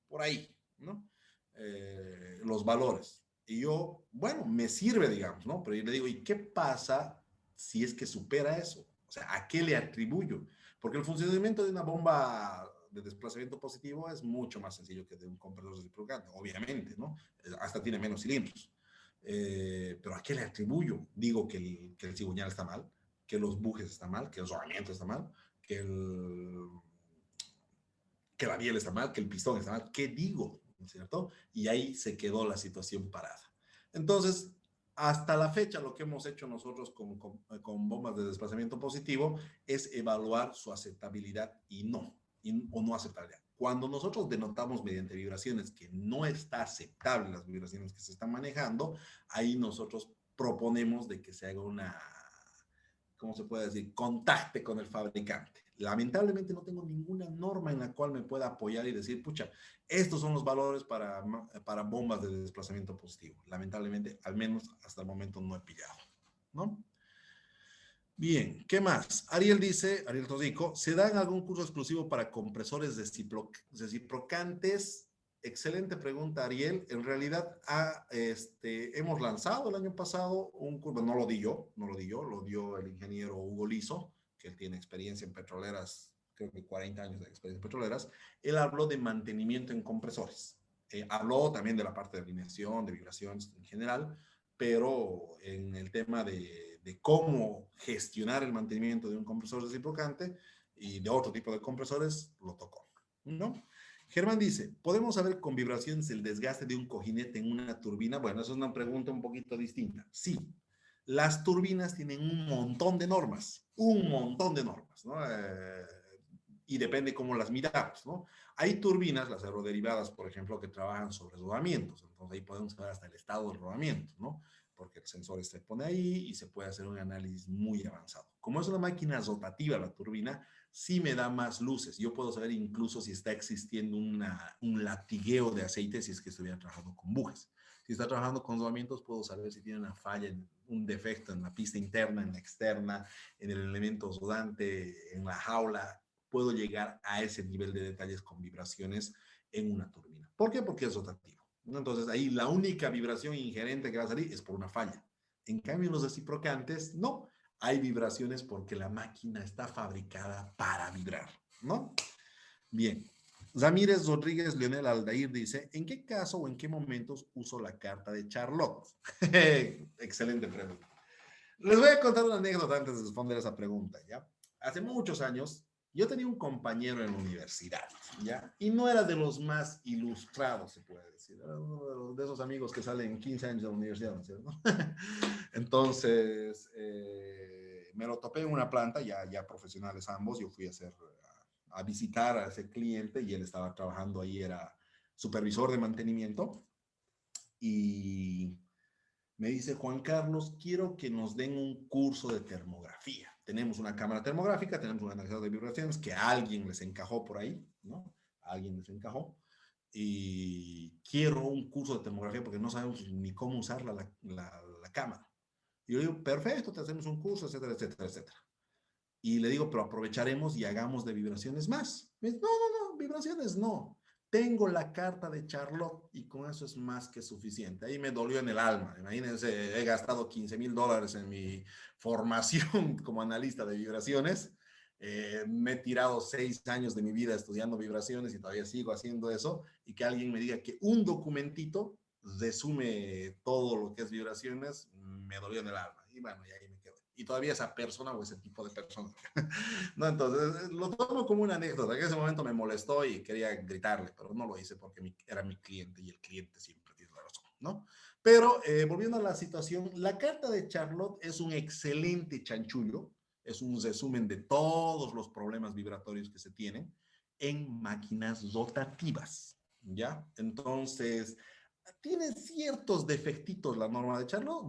por ahí, ¿no? Los valores. Y yo, bueno, me sirve, digamos, ¿no? Pero yo le digo, ¿y qué pasa si es que supera eso? O sea, ¿a qué le atribuyo? Porque el funcionamiento de una bomba de desplazamiento positivo es mucho más sencillo que de un compresor reciprocante, obviamente, ¿no? Hasta tiene menos cilindros. Pero ¿a qué le atribuyo? Digo que el cigüeñal está mal, que los bujes están mal, que el rodamiento está mal, que la biela está mal, que el pistón está mal. ¿Qué digo? ¿No es cierto? Y ahí se quedó la situación parada. Entonces, hasta la fecha, lo que hemos hecho nosotros con bombas de desplazamiento positivo es evaluar su aceptabilidad o no aceptabilidad. Cuando nosotros denotamos mediante vibraciones que no está aceptable las vibraciones que se están manejando, ahí nosotros proponemos de que se haga una, ¿cómo se puede decir? Contacte con el fabricante. Lamentablemente no tengo ninguna norma en la cual me pueda apoyar y decir, pucha, estos son los valores para bombas de desplazamiento positivo. Lamentablemente, al menos hasta el momento no he pillado, ¿no? Bien, ¿qué más? Ariel dice, Ariel Todico, ¿se dan algún curso exclusivo para compresores reciprocantes? Excelente pregunta, Ariel. En realidad, hemos lanzado el año pasado un curso, no lo di yo, lo dio el ingeniero Hugo Lizo, que él tiene experiencia en petroleras, creo que 40 años de experiencia en petroleras. Él habló de mantenimiento en compresores. Habló también de la parte de alineación, de vibraciones en general, pero en el tema de cómo gestionar el mantenimiento de un compresor reciprocante y de otro tipo de compresores, lo tocó, ¿no? Germán dice, ¿podemos saber con vibraciones el desgaste de un cojinete en una turbina? Bueno, esa es una pregunta un poquito distinta. Sí, las turbinas tienen un montón de normas, ¿no? Y depende cómo las midamos, ¿no? Hay turbinas, las aeroderivadas, por ejemplo, que trabajan sobre rodamientos, entonces ahí podemos saber hasta el estado del rodamiento, ¿no? Porque el sensor se pone ahí y se puede hacer un análisis muy avanzado. Como es una máquina rotativa la turbina, sí me da más luces. Yo puedo saber incluso si está existiendo un latigueo de aceite si es que estuviera trabajando con bujes. Si está trabajando con rodamientos, puedo saber si tiene una falla, un defecto en la pista interna, en la externa, en el elemento rodante, en la jaula. Puedo llegar a ese nivel de detalles con vibraciones en una turbina. ¿Por qué? Porque es rotativo. Entonces, ahí la única vibración ingerente que va a salir es por una falla. En cambio, en los reciprocantes, no. Hay vibraciones porque la máquina está fabricada para vibrar, ¿no? Bien. Ramírez Rodríguez Leonel Aldair dice, ¿en qué caso o en qué momentos uso la carta de Charlotte? Excelente pregunta. Les voy a contar una anécdota antes de responder esa pregunta, ¿ya? Hace muchos años, yo tenía un compañero en la universidad, ¿ya? Y no era de los más ilustrados, se puede decir. Era uno de esos amigos que salen 15 años de la universidad, ¿no es cierto? Entonces, me lo topé en una planta, ya profesionales ambos. Yo fui a visitar a ese cliente y él estaba trabajando ahí, era supervisor de mantenimiento. Y me dice, Juan Carlos, quiero que nos den un curso de termografía. Tenemos una cámara termográfica, tenemos un analizador de vibraciones que a alguien les encajó por ahí, ¿no? A alguien les encajó. Y quiero un curso de termografía porque no sabemos ni cómo usar la cámara. Y yo digo, perfecto, te hacemos un curso, etcétera, etcétera, etcétera. Y le digo, pero aprovecharemos y hagamos de vibraciones más. Me dice, no, vibraciones no. Tengo la carta de Charlotte y con eso es más que suficiente. Ahí me dolió en el alma. Imagínense, he gastado $15,000 en mi formación como analista de vibraciones. Me he tirado 6 años de mi vida estudiando vibraciones y todavía sigo haciendo eso. Y que alguien me diga que un documentito resume todo lo que es vibraciones, me dolió en el alma. Y bueno, y ahí me quedo. Y todavía esa persona o ese tipo de persona. No, entonces lo tomo como una anécdota. En ese momento me molestó y quería gritarle, pero no lo hice porque era mi cliente y el cliente siempre tiene la razón, ¿no? Pero volviendo a la situación, la carta de Charlotte es un excelente chanchullo, es un resumen de todos los problemas vibratorios que se tienen en máquinas rotativas, ¿ya? Entonces, tiene ciertos defectitos la norma de Charlotte,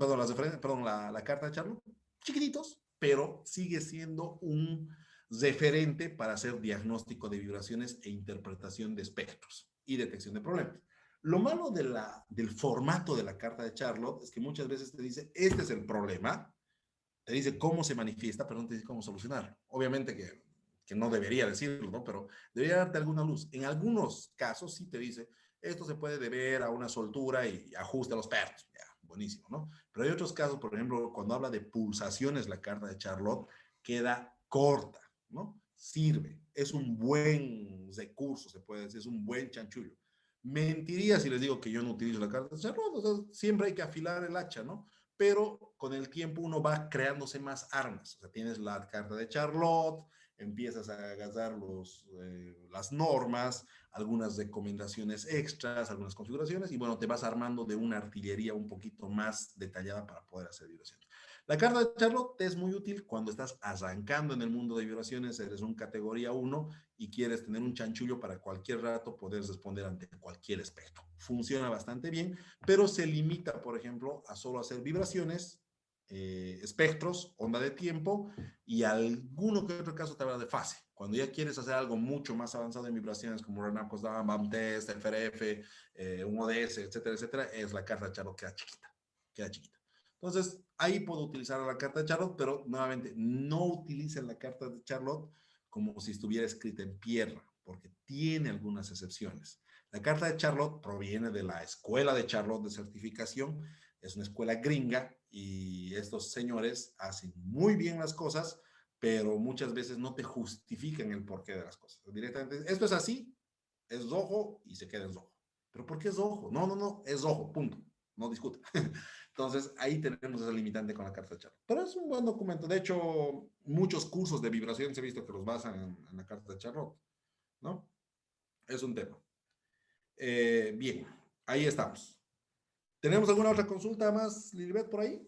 perdón, la carta de Charlotte, chiquititos, pero sigue siendo un referente para hacer diagnóstico de vibraciones e interpretación de espectros y detección de problemas. Lo malo del formato de la carta de Charlotte es que muchas veces te dice, este es el problema, te dice cómo se manifiesta, pero no te dice cómo solucionarlo. Obviamente que no debería decirlo, ¿no? Pero debería darte alguna luz. En algunos casos sí te dice, esto se puede deber a una soltura y ajuste a los pernos. Ya, buenísimo, ¿no? Pero hay otros casos, por ejemplo, cuando habla de pulsaciones, la carta de Charlotte queda corta, ¿no? Sirve, es un buen recurso, se puede decir, es un buen chanchullo. Mentiría si les digo que yo no utilizo la carta de Charlotte, o sea, siempre hay que afilar el hacha, ¿no? Pero con el tiempo uno va creándose más armas. O sea, tienes la carta de Charlotte, empiezas a agarrar las normas, algunas recomendaciones extras, algunas configuraciones, y bueno, te vas armando de una artillería un poquito más detallada para poder hacer vibraciones. La carta de Charlotte te es muy útil cuando estás arrancando en el mundo de vibraciones, eres un categoría 1 y quieres tener un chanchullo para cualquier rato poder responder ante cualquier espectro. Funciona bastante bien, pero se limita, por ejemplo, a solo hacer vibraciones, espectros, onda de tiempo y alguno que otro caso te habla de fase. Cuando ya quieres hacer algo mucho más avanzado en vibraciones como Renacos Down, BAM Test, FRF, un ODS, etcétera, etcétera, es la carta de Charlotte, queda chiquita, queda chiquita. Entonces, ahí puedo utilizar la carta de Charlotte, pero nuevamente, no utilicen la carta de Charlotte como si estuviera escrita en piedra, porque tiene algunas excepciones. La carta de Charlotte proviene de la escuela de Charlotte de certificación, es una escuela gringa y estos señores hacen muy bien las cosas, pero muchas veces no te justifican el porqué de las cosas. Directamente, esto es así, es rojo y se queda en rojo. ¿Pero por qué es rojo? No, no, no, es rojo, punto. No discute. Entonces, ahí tenemos esa limitante con la carta de Charlotte. Pero es un buen documento. De hecho, muchos cursos de vibraciones he visto que los basan en la carta de Charlotte, ¿no? Es un tema. Bien, ahí estamos. ¿Tenemos alguna otra consulta más, Lilibet, por ahí?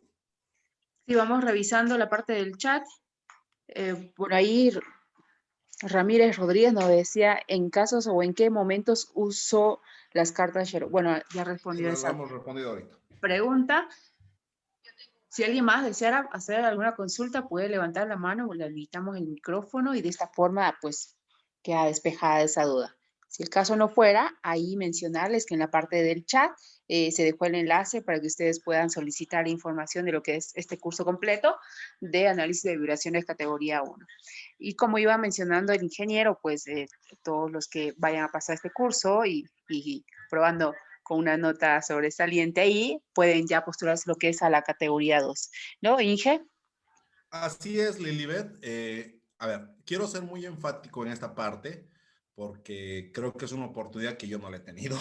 Sí, vamos revisando la parte del chat. Por ahí Ramírez Rodríguez nos decía en casos o en qué momentos uso las cartas Sherlock. Bueno, ya respondió Lo esa hemos respondido ahorita. pregunta. Si alguien más deseara hacer alguna consulta, puede levantar la mano o le habilitamos el micrófono y de esta forma, pues, queda despejada esa duda. Si el caso no fuera, ahí mencionarles que en la parte del chat se dejó el enlace para que ustedes puedan solicitar información de lo que es este curso completo de análisis de vibraciones categoría 1. Y como iba mencionando el ingeniero, pues todos los que vayan a pasar este curso y probando con una nota sobresaliente ahí, pueden ya postularse lo que es a la categoría 2. ¿No, Inge? Así es, Lilibet. A ver, quiero ser muy enfático en esta parte porque creo que es una oportunidad que yo no la he tenido.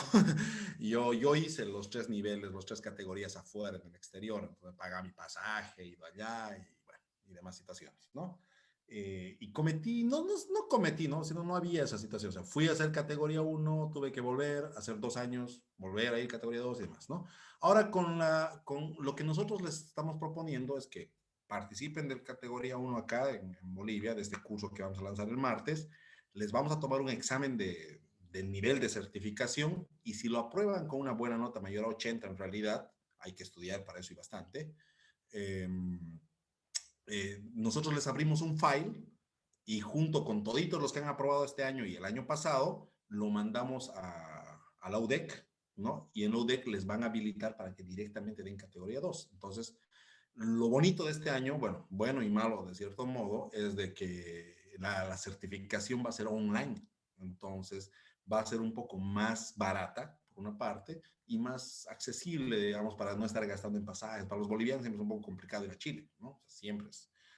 yo hice los 3 niveles, las 3 categorías afuera, en el exterior, entonces pagaba mi pasaje, iba allá y, bueno, y demás situaciones, ¿no? Y cometí, no cometí, ¿no? Sino no había esa situación. O sea, fui a hacer categoría 1, tuve que volver, hacer 2 años, volver a ir categoría 2 y demás, ¿no? Ahora con lo que nosotros les estamos proponiendo es que participen del categoría 1 acá en Bolivia, de este curso que vamos a lanzar el martes. Les vamos a tomar un examen del nivel de certificación y si lo aprueban con una buena nota mayor a 80 en realidad, hay que estudiar para eso y bastante, eh, nosotros les abrimos un file y junto con toditos los que han aprobado este año y el año pasado, lo mandamos a la UDEC, ¿no? Y en la UDEC les van a habilitar para que directamente den categoría 2. Entonces, lo bonito de este año, bueno y malo de cierto modo, es de que la certificación va a ser online. Entonces, va a ser un poco más barata, por una parte, y más accesible, digamos, para no estar gastando en pasajes. Para los bolivianos siempre es un poco complicado ir a Chile, ¿no? O sea,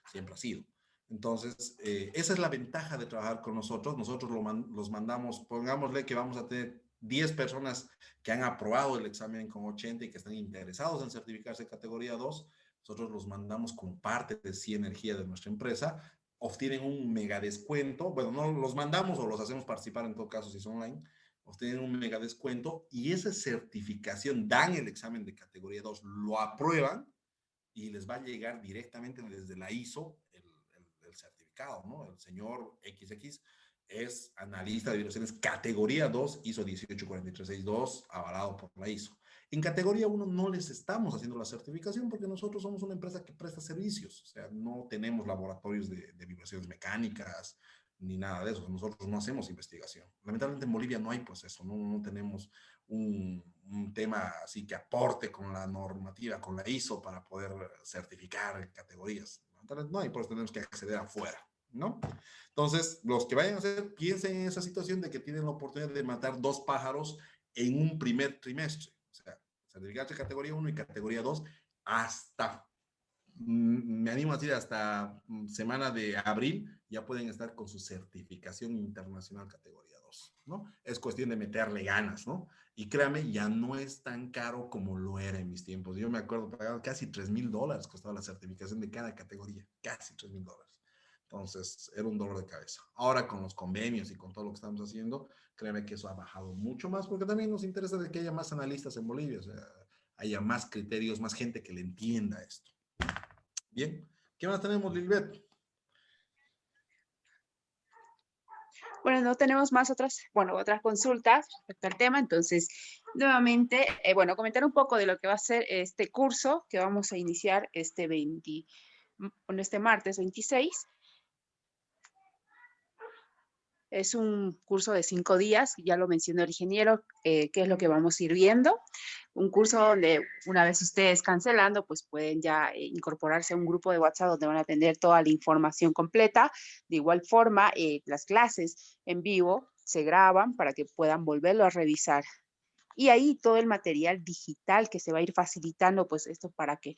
siempre ha sido. Entonces, esa es la ventaja de trabajar con nosotros. Nosotros los mandamos, pongámosle que vamos a tener 10 personas que han aprobado el examen con 80 y que están interesados en certificarse categoría 2. Nosotros los mandamos como parte de Sí Energía de nuestra empresa. Obtienen un mega descuento. Bueno, no los mandamos o los hacemos participar en todo caso si es online. Obtienen un mega descuento y esa certificación, dan el examen de categoría 2, lo aprueban y les va a llegar directamente desde la ISO el certificado, ¿no? El señor XX es analista de vibraciones categoría 2, ISO 1843662, avalado por la ISO. En categoría 1 no les estamos haciendo la certificación porque nosotros somos una empresa que presta servicios, o sea, no tenemos laboratorios de vibraciones mecánicas ni nada de eso, nosotros no hacemos investigación. Lamentablemente en Bolivia no hay pues eso, no tenemos un tema así que aporte con la normativa, con la ISO para poder certificar categorías. No hay, pues tenemos que acceder afuera, ¿no? Entonces, los que vayan a hacer, piensen en esa situación de que tienen la oportunidad de matar 2 pájaros en un primer trimestre. O sea, certificarse categoría 1 y categoría 2 hasta, me animo a decir, hasta semana de abril, ya pueden estar con su certificación internacional categoría 2, ¿no? Es cuestión de meterle ganas, ¿no? Y créame, ya no es tan caro como lo era en mis tiempos. Yo me acuerdo, pagaba casi $3,000 costaba la certificación de cada categoría, casi $3,000. Entonces, era un dolor de cabeza. Ahora con los convenios y con todo lo que estamos haciendo, créeme que eso ha bajado mucho más, porque también nos interesa de que haya más analistas en Bolivia, o sea, haya más criterios, más gente que le entienda esto. Bien, ¿qué más tenemos, Lilbeth? Bueno, no tenemos más otras consultas respecto al tema, entonces, nuevamente, bueno, comentar un poco de lo que va a ser este curso que vamos a iniciar este martes 26. Es un curso de 5 días, ya lo mencionó el ingeniero, qué es lo que vamos a ir viendo. Un curso donde una vez ustedes cancelando, pues pueden ya incorporarse a un grupo de WhatsApp donde van a tener toda la información completa. De igual forma, las clases en vivo se graban para que puedan volverlo a revisar. Y ahí todo el material digital que se va a ir facilitando, pues esto para que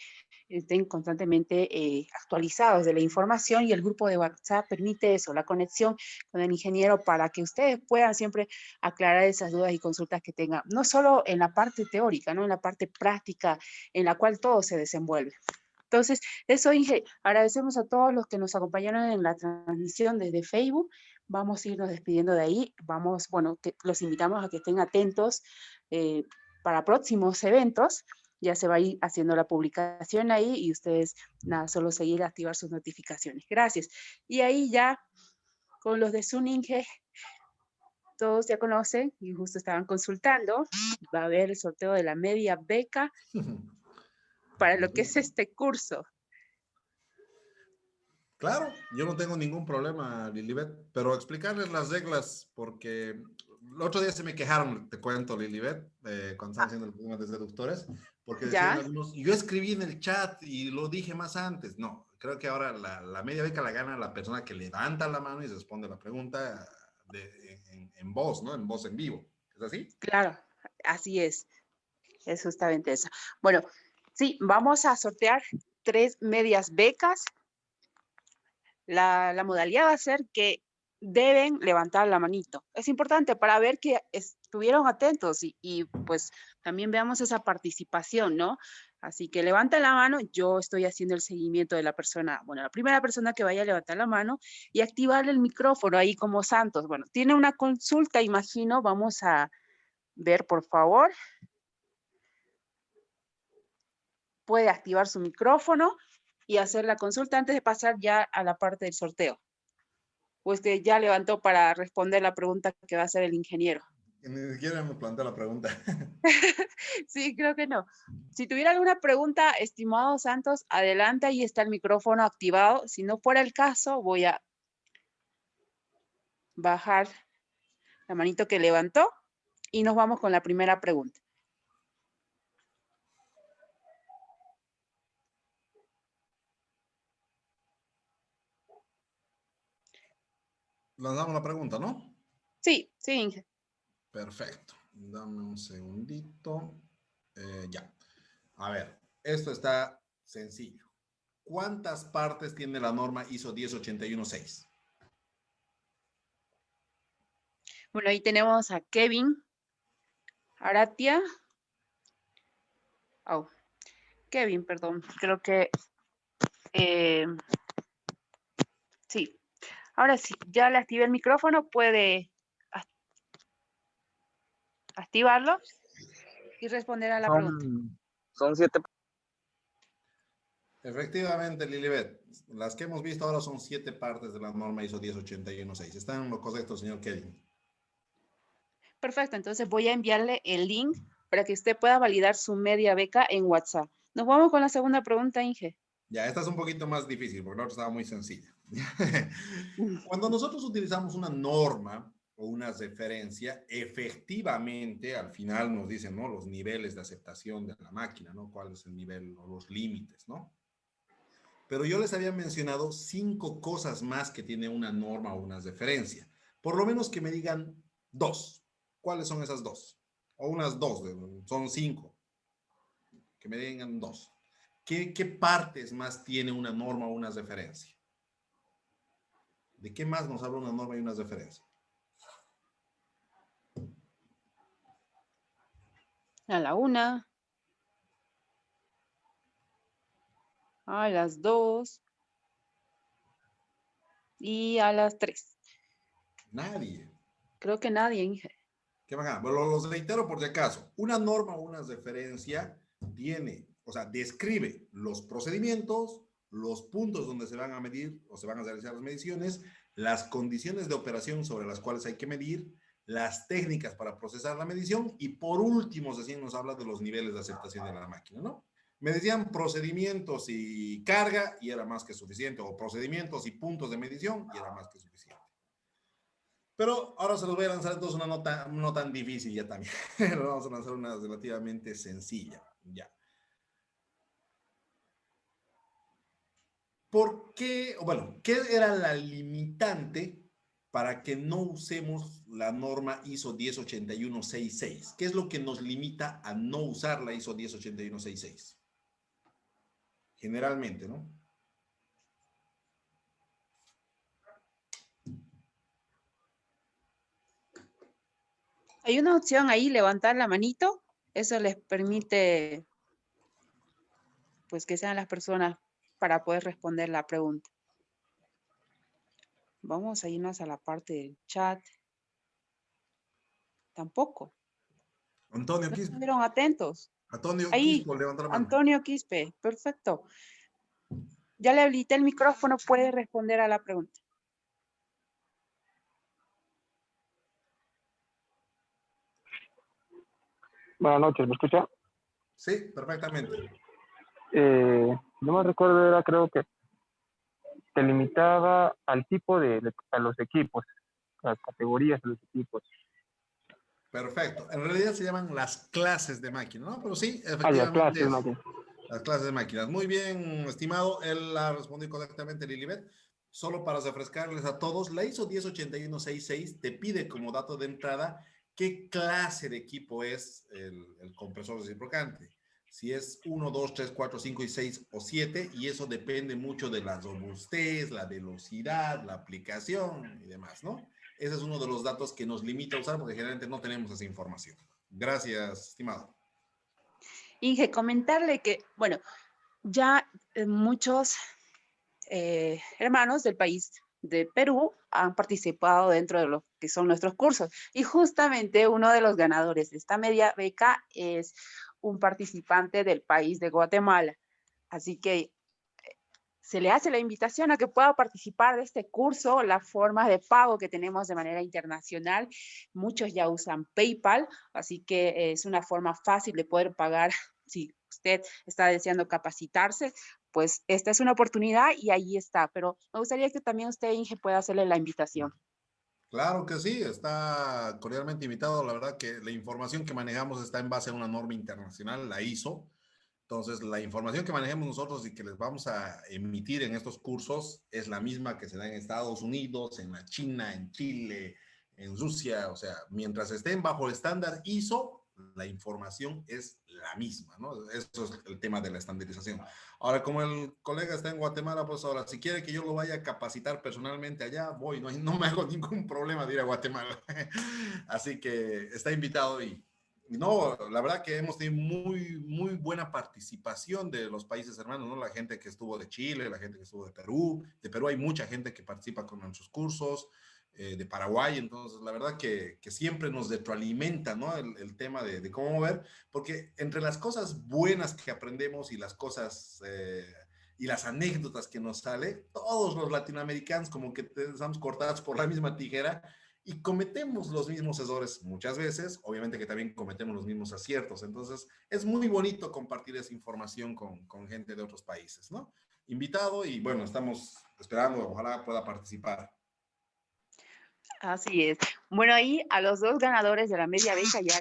estén constantemente actualizados de la información, y el grupo de WhatsApp permite eso, la conexión con el ingeniero para que ustedes puedan siempre aclarar esas dudas y consultas que tengan, no solo en la parte teórica, ¿no? En la parte práctica en la cual todo se desenvuelve. Entonces, eso, Inge, agradecemos a todos los que nos acompañaron en la transmisión desde Facebook. Vamos a irnos despidiendo de ahí. Bueno, los invitamos a que estén atentos para próximos eventos. Ya se va a ir haciendo la publicación ahí y ustedes, nada, solo seguir a activar sus notificaciones. Gracias. Y ahí ya, con los de Zoom, Inge, todos ya conocen y justo estaban consultando, va a haber el sorteo de la media beca para lo que es este curso. Claro, yo no tengo ningún problema, Lilibet, pero explicarles las reglas, porque el otro día se me quejaron, te cuento, Lilibet, cuando estaban haciendo los temas de deductores, porque decían ¿Ya? algunos, yo escribí en el chat y lo dije más antes. No, creo que ahora la media beca la gana la persona que levanta la mano y responde la pregunta en voz, ¿no? En voz en vivo. ¿Es así? Claro, así es justamente eso. Bueno, sí, vamos a sortear 3 medias becas. La modalidad va a ser que deben levantar la manito. Es importante para ver que estuvieron atentos y pues también veamos esa participación, ¿no? Así que levanta la mano, yo estoy haciendo el seguimiento de la persona, bueno, la primera persona que vaya a levantar la mano y activarle el micrófono ahí como Santos. Bueno, tiene una consulta, imagino, vamos a ver, por favor. Puede activar su micrófono y hacer la consulta antes de pasar ya a la parte del sorteo. Pues que ya levantó para responder la pregunta que va a hacer el ingeniero. Ni siquiera me planteó la pregunta. Sí, creo que no. Si tuviera alguna pregunta, estimado Santos, adelante, ahí está el micrófono activado. Si no fuera el caso, voy a bajar la manito que levantó y nos vamos con la primera pregunta. Lanzamos la pregunta, ¿no? Sí, sí, Inge. Perfecto. Dame un segundito. Ya. A ver, esto está sencillo. ¿Cuántas partes tiene la norma ISO 10816? Bueno, ahí tenemos a Kevin Aratia. Oh, Kevin, perdón. Creo que sí. Ahora sí, ya le activé el micrófono, puede activarlo y responder a la pregunta. Son 7. Efectivamente, Lilibet. Las que hemos visto ahora son 7 partes de la norma ISO 10816. ¿Está en lo correcto, señor Kevin? Perfecto, entonces voy a enviarle el link para que usted pueda validar su media beca en WhatsApp. Nos vamos con la segunda pregunta, Inge. Ya, esta es un poquito más difícil porque la otra estaba muy sencilla. Cuando nosotros utilizamos una norma o una referencia, efectivamente al final nos dicen, ¿no? Los niveles de aceptación de la máquina, ¿no? ¿Cuál es el nivel o los límites, ¿no? Pero yo les había mencionado 5 cosas más que tiene una norma o una referencia. Por lo menos que me digan 2. ¿Cuáles son esas 2? O unas 2, son 5. Que me digan 2. ¿Qué partes más tiene una norma o una referencia? ¿De qué más nos habla una norma y una referencia? A la 1, a las 2 y a las 3. Nadie. Creo que nadie, Inge. Qué bacán. Bueno, los reitero por si acaso. Una norma o una referencia tiene, o sea, describe los procedimientos, los puntos donde se van a medir o se van a realizar las mediciones, las condiciones de operación sobre las cuales hay que medir, las técnicas para procesar la medición y por último, recién nos habla de los niveles de aceptación de la máquina, ¿no? Me decían procedimientos y carga y era más que suficiente, o procedimientos y puntos de medición y era más que suficiente. Pero ahora se los voy a lanzar entonces una nota no tan difícil ya también. Vamos a lanzar una relativamente sencilla. Ya. ¿Por qué? Bueno, ¿qué era la limitante para que no usemos la norma ISO 108166? ¿Qué es lo que nos limita a no usar la ISO 108166? Generalmente, ¿no? Hay una opción ahí, levantar la manito. Eso les permite, pues, que sean las personas para poder responder la pregunta. Vamos a irnos a la parte del chat. Tampoco. Antonio No Quispe. estuvieron atentos. Antonio Ahí, Quispe, levanta la mano. Antonio Quispe. Perfecto. Ya le habilité el micrófono, puede responder a la pregunta. Buenas noches, ¿me escucha? Sí, perfectamente. No me recuerdo, era creo que se limitaba al tipo a los equipos, las categorías de los equipos. Perfecto. En realidad se llaman las clases de máquina, ¿no? Pero sí, Las efectivamente clases, es. máquina. Las clases de máquinas. Muy bien, estimado. Él la respondió correctamente, Lilibet. Solo para refrescarles a todos, la ISO 108166 te pide como dato de entrada qué clase de equipo es el compresor reciprocante. Si es 1, 2, 3, 4, 5 y 6 o 7, y eso depende mucho de la robustez, la velocidad, la aplicación y demás, ¿no? Ese es uno de los datos que nos limita a usar porque generalmente no tenemos esa información. Gracias, estimado. Inge, comentarle que, bueno, ya muchos hermanos del país de Perú han participado dentro de lo que son nuestros cursos. Y justamente uno de los ganadores de esta media beca es un participante del país de Guatemala. Así que se le hace la invitación a que pueda participar de este curso, la forma de pago que tenemos de manera internacional. Muchos ya usan PayPal, así que es una forma fácil de poder pagar si usted está deseando capacitarse, pues esta es una oportunidad y ahí está. Pero me gustaría que también usted, Inge, pueda hacerle la invitación. Claro que sí, está cordialmente invitado. La verdad que la información que manejamos está en base a una norma internacional, la ISO. Entonces, la información que manejemos nosotros y que les vamos a emitir en estos cursos es la misma que se da en Estados Unidos, en la China, en Chile, en Rusia. O sea, mientras estén bajo el estándar ISO, la información es la misma, ¿no? Eso es el tema de la estandarización. Ahora, como el colega está en Guatemala, pues ahora, si quiere que yo lo vaya a capacitar personalmente allá, voy, no me hago ningún problema de ir a Guatemala. Así que está invitado y no, la verdad que hemos tenido muy buena participación de los países hermanos, ¿no? La gente que estuvo de Chile, la gente que estuvo de Perú hay mucha gente que participa con nuestros cursos, de Paraguay, entonces la verdad que siempre nos retroalimenta, ¿no? El tema de cómo mover, porque entre las cosas buenas que aprendemos y las cosas y las anécdotas que nos sale, todos los latinoamericanos como que estamos cortados por la misma tijera y cometemos los mismos errores muchas veces, obviamente que también cometemos los mismos aciertos. Entonces, es muy bonito compartir esa información con gente de otros países, ¿no? Invitado y bueno, estamos esperando, ojalá pueda participar. Así es. Bueno, ahí a los dos ganadores de la media beca ya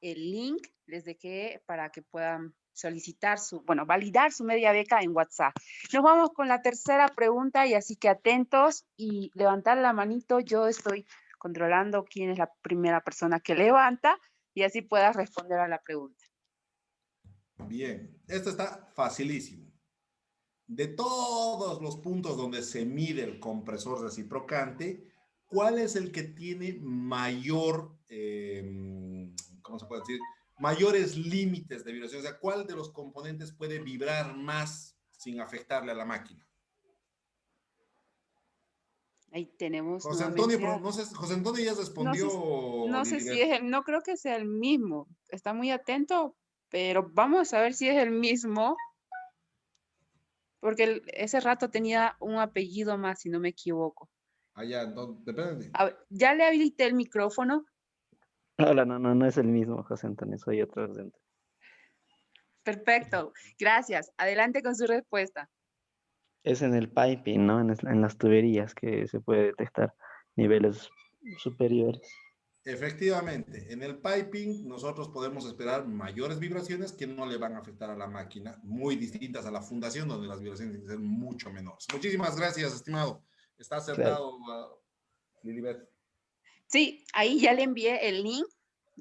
el link les dejé para que puedan solicitar validar su media beca en WhatsApp. Nos vamos con la tercera pregunta y así que atentos y levantar la manito. Yo estoy controlando quién es la primera persona que levanta y así puedas responder a la pregunta. Bien, esto está facilísimo. De todos los puntos donde se mide el compresor reciprocante, ¿cuál es el que tiene mayor, ¿cómo se puede decir? Mayores límites de vibración? O sea, ¿cuál de los componentes puede vibrar más sin afectarle a la máquina? Ahí tenemos José nuevamente Antonio, no sé, José Antonio ya respondió. no sé si es no creo que sea el mismo. Está muy atento, pero vamos a ver si es el mismo. Porque ese rato tenía un apellido más, si no me equivoco. Ya, entonces, depende. A ver, ya le habilité el micrófono. Hola, no es el mismo, José Antonio, soy otro José Antonio. Perfecto, gracias. Adelante con su respuesta. Es en el piping, ¿no? En las tuberías que se puede detectar niveles superiores. Efectivamente, en el piping nosotros podemos esperar mayores vibraciones que no le van a afectar a la máquina, muy distintas a la fundación, donde las vibraciones tienen que ser mucho menores. Muchísimas gracias, estimado. Está acertado, Lilibet. Sí, ahí ya le envié el link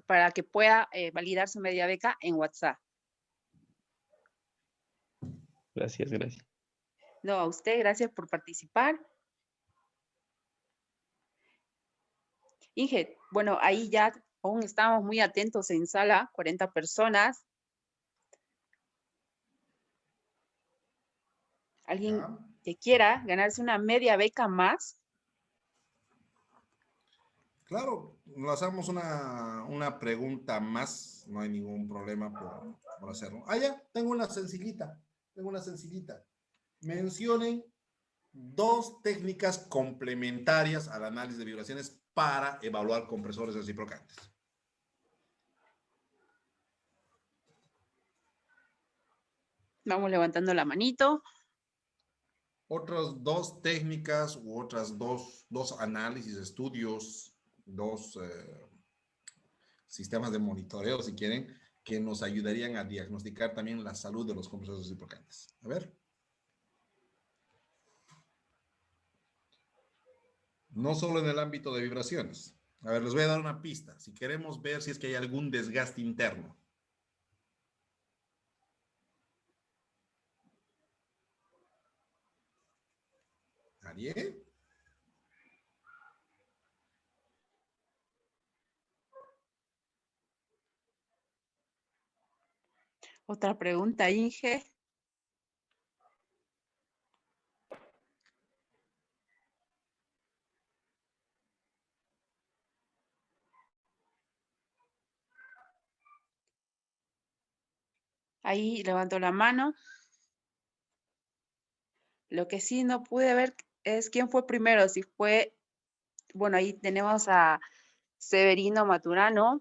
para que pueda validar su media beca en WhatsApp. Gracias. No, a usted, gracias por participar. Inge, bueno, ahí ya aún estamos muy atentos en sala, 40 personas. ¿Alguien ¿Ya? que quiera ganarse una media beca más? Claro, nos hacemos una pregunta más, no hay ningún problema por hacerlo. Ya, tengo una sencillita. Mencionen dos técnicas complementarias al análisis de vibraciones para evaluar compresores reciprocantes. Vamos levantando la manito. Otras dos técnicas u otras dos análisis, estudios, dos sistemas de monitoreo, si quieren, que nos ayudarían a diagnosticar también la salud de los compresores reciprocantes. A ver. No solo en el ámbito de vibraciones. A ver, les voy a dar una pista. Si queremos ver si es que hay algún desgaste interno. ¿Nadie? Otra pregunta, Inge. Ahí levanto la mano. Lo que sí no pude ver es quién fue primero, si fue, bueno, ahí tenemos a Severino Maturano,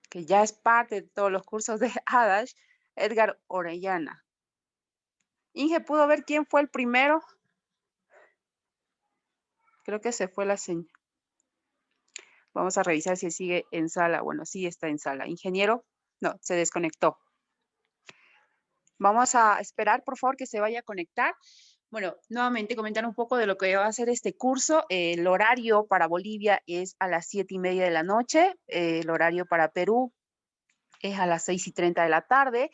que ya es parte de todos los cursos de Adash, Edgar Orellana. Inge, ¿pudo ver quién fue el primero? Creo que se fue la señal. Vamos a revisar si sigue en sala. Bueno, sí está en sala. Ingeniero, no, se desconectó. Vamos a esperar, por favor, que se vaya a conectar. Bueno, nuevamente comentar un poco de lo que va a ser este curso. El horario para Bolivia es a las 7:30 de la noche. El horario para Perú es a las 6:30 de la tarde.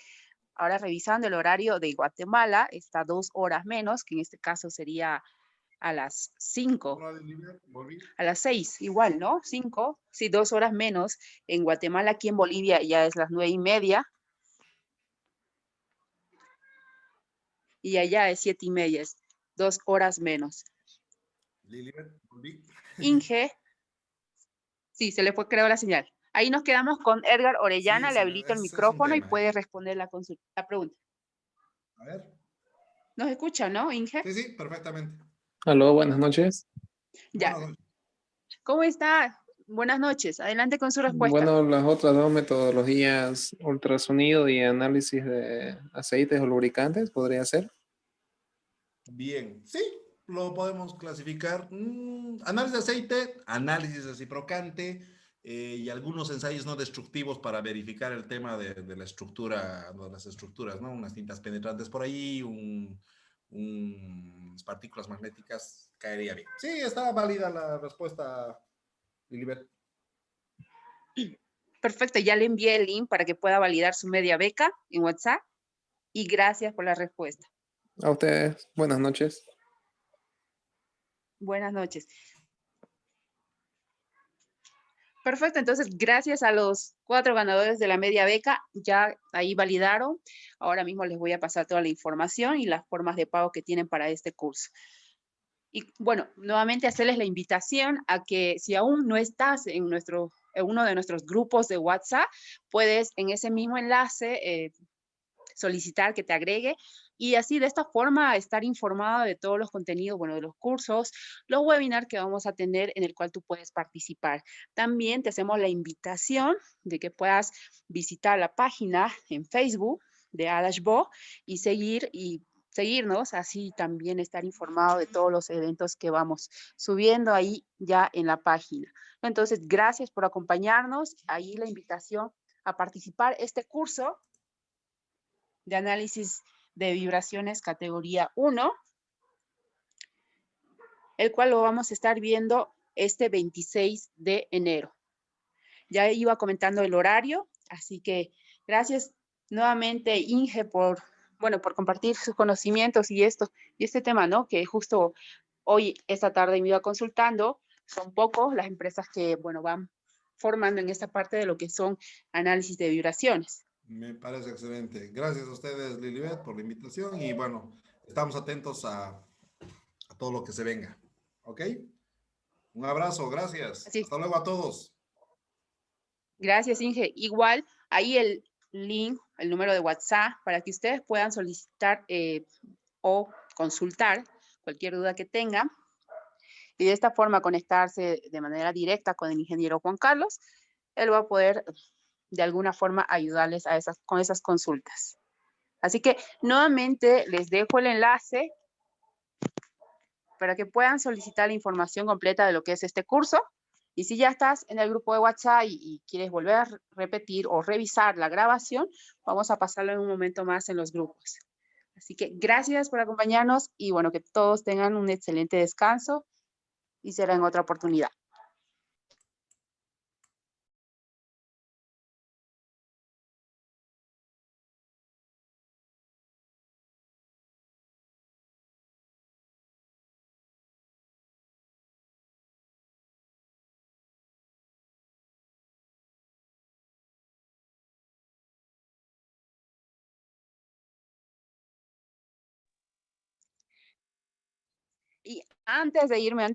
Ahora revisando el horario de Guatemala, está 2 horas menos, que en este caso sería a las 5. A las 6, igual, ¿no? 5, sí, 2 horas menos. En Guatemala, aquí en Bolivia ya es las 9:30. Y allá es 7:30, es 2 horas menos. Inge, sí, se le fue, creo, la señal. Ahí nos quedamos con Edgar Orellana, Sí, le habilito el es un micrófono y tema puede ahí. responder la pregunta. A ver. ¿Nos escucha, no, Inge? Sí, sí, perfectamente. Aló, buenas noches. Ya. Buenas noches. ¿Cómo está? Buenas noches. Adelante con su respuesta. Bueno, las otras dos metodologías, ultrasonido y análisis de aceites o lubricantes, podría ser. Bien, sí, lo podemos clasificar. Análisis de aceite, análisis reciprocante y algunos ensayos no destructivos para verificar el tema de la estructura, de las estructuras, ¿no? Unas tintas penetrantes por ahí, unas partículas magnéticas, caería bien. Sí, está válida la respuesta, Lilibet. Perfecto, ya le envié el link para que pueda validar su media beca en WhatsApp y gracias por la respuesta. A ustedes, buenas noches. Buenas noches. Perfecto, entonces gracias a los 4 ganadores de la media beca, ya ahí validaron. Ahora mismo les voy a pasar toda la información y las formas de pago que tienen para este curso. Y bueno, nuevamente hacerles la invitación a que si aún no estás en uno de nuestros grupos de WhatsApp, puedes en ese mismo enlace solicitar que te agregue y así de esta forma estar informado de todos los contenidos, bueno, de los cursos, los webinars que vamos a tener en el cual tú puedes participar. También te hacemos la invitación de que puedas visitar la página en Facebook de Adashbo y seguirnos, así también estar informado de todos los eventos que vamos subiendo ahí ya en la página. Entonces, gracias por acompañarnos. Ahí la invitación a participar este curso de análisis de vibraciones categoría 1, el cual lo vamos a estar viendo este 26 de enero. Ya iba comentando el horario, así que gracias nuevamente, Inge, por compartir sus conocimientos y este tema, ¿no? Que justo hoy, esta tarde me iba consultando, son pocos las empresas que, bueno, van formando en esta parte de lo que son análisis de vibraciones. Me parece excelente. Gracias a ustedes, Lilibet, por la invitación y bueno, estamos atentos a todo lo que se venga. ¿Ok? Un abrazo, gracias. Así, Hasta luego a todos. gracias, Inge. Igual, ahí el link, el número de WhatsApp, para que ustedes puedan solicitar o consultar cualquier duda que tengan y de esta forma conectarse de manera directa con el ingeniero Juan Carlos. Él va a poder de alguna forma ayudarles con esas consultas. Así que nuevamente les dejo el enlace para que puedan solicitar la información completa de lo que es este curso. Y si ya estás en el grupo de WhatsApp y quieres volver a repetir o revisar la grabación, vamos a pasarlo en un momento más en los grupos. Así que gracias por acompañarnos y bueno, que todos tengan un excelente descanso y será en otra oportunidad. Y antes de irme,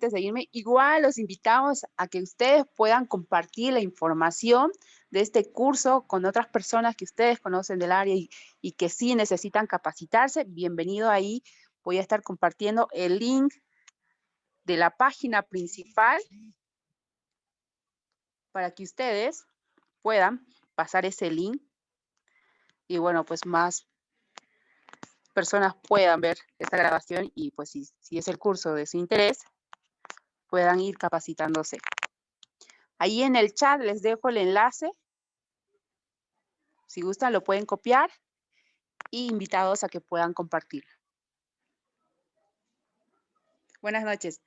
igual los invitamos a que ustedes puedan compartir la información de este curso con otras personas que ustedes conocen del área y que sí necesitan capacitarse. Bienvenido ahí. Voy a estar compartiendo el link de la página principal para que ustedes puedan pasar ese link y bueno, pues más personas puedan ver esta grabación y pues si es el curso de su interés, puedan ir capacitándose. Ahí en el chat les dejo el enlace. Si gustan, lo pueden copiar y invitados a que puedan compartir. Buenas noches.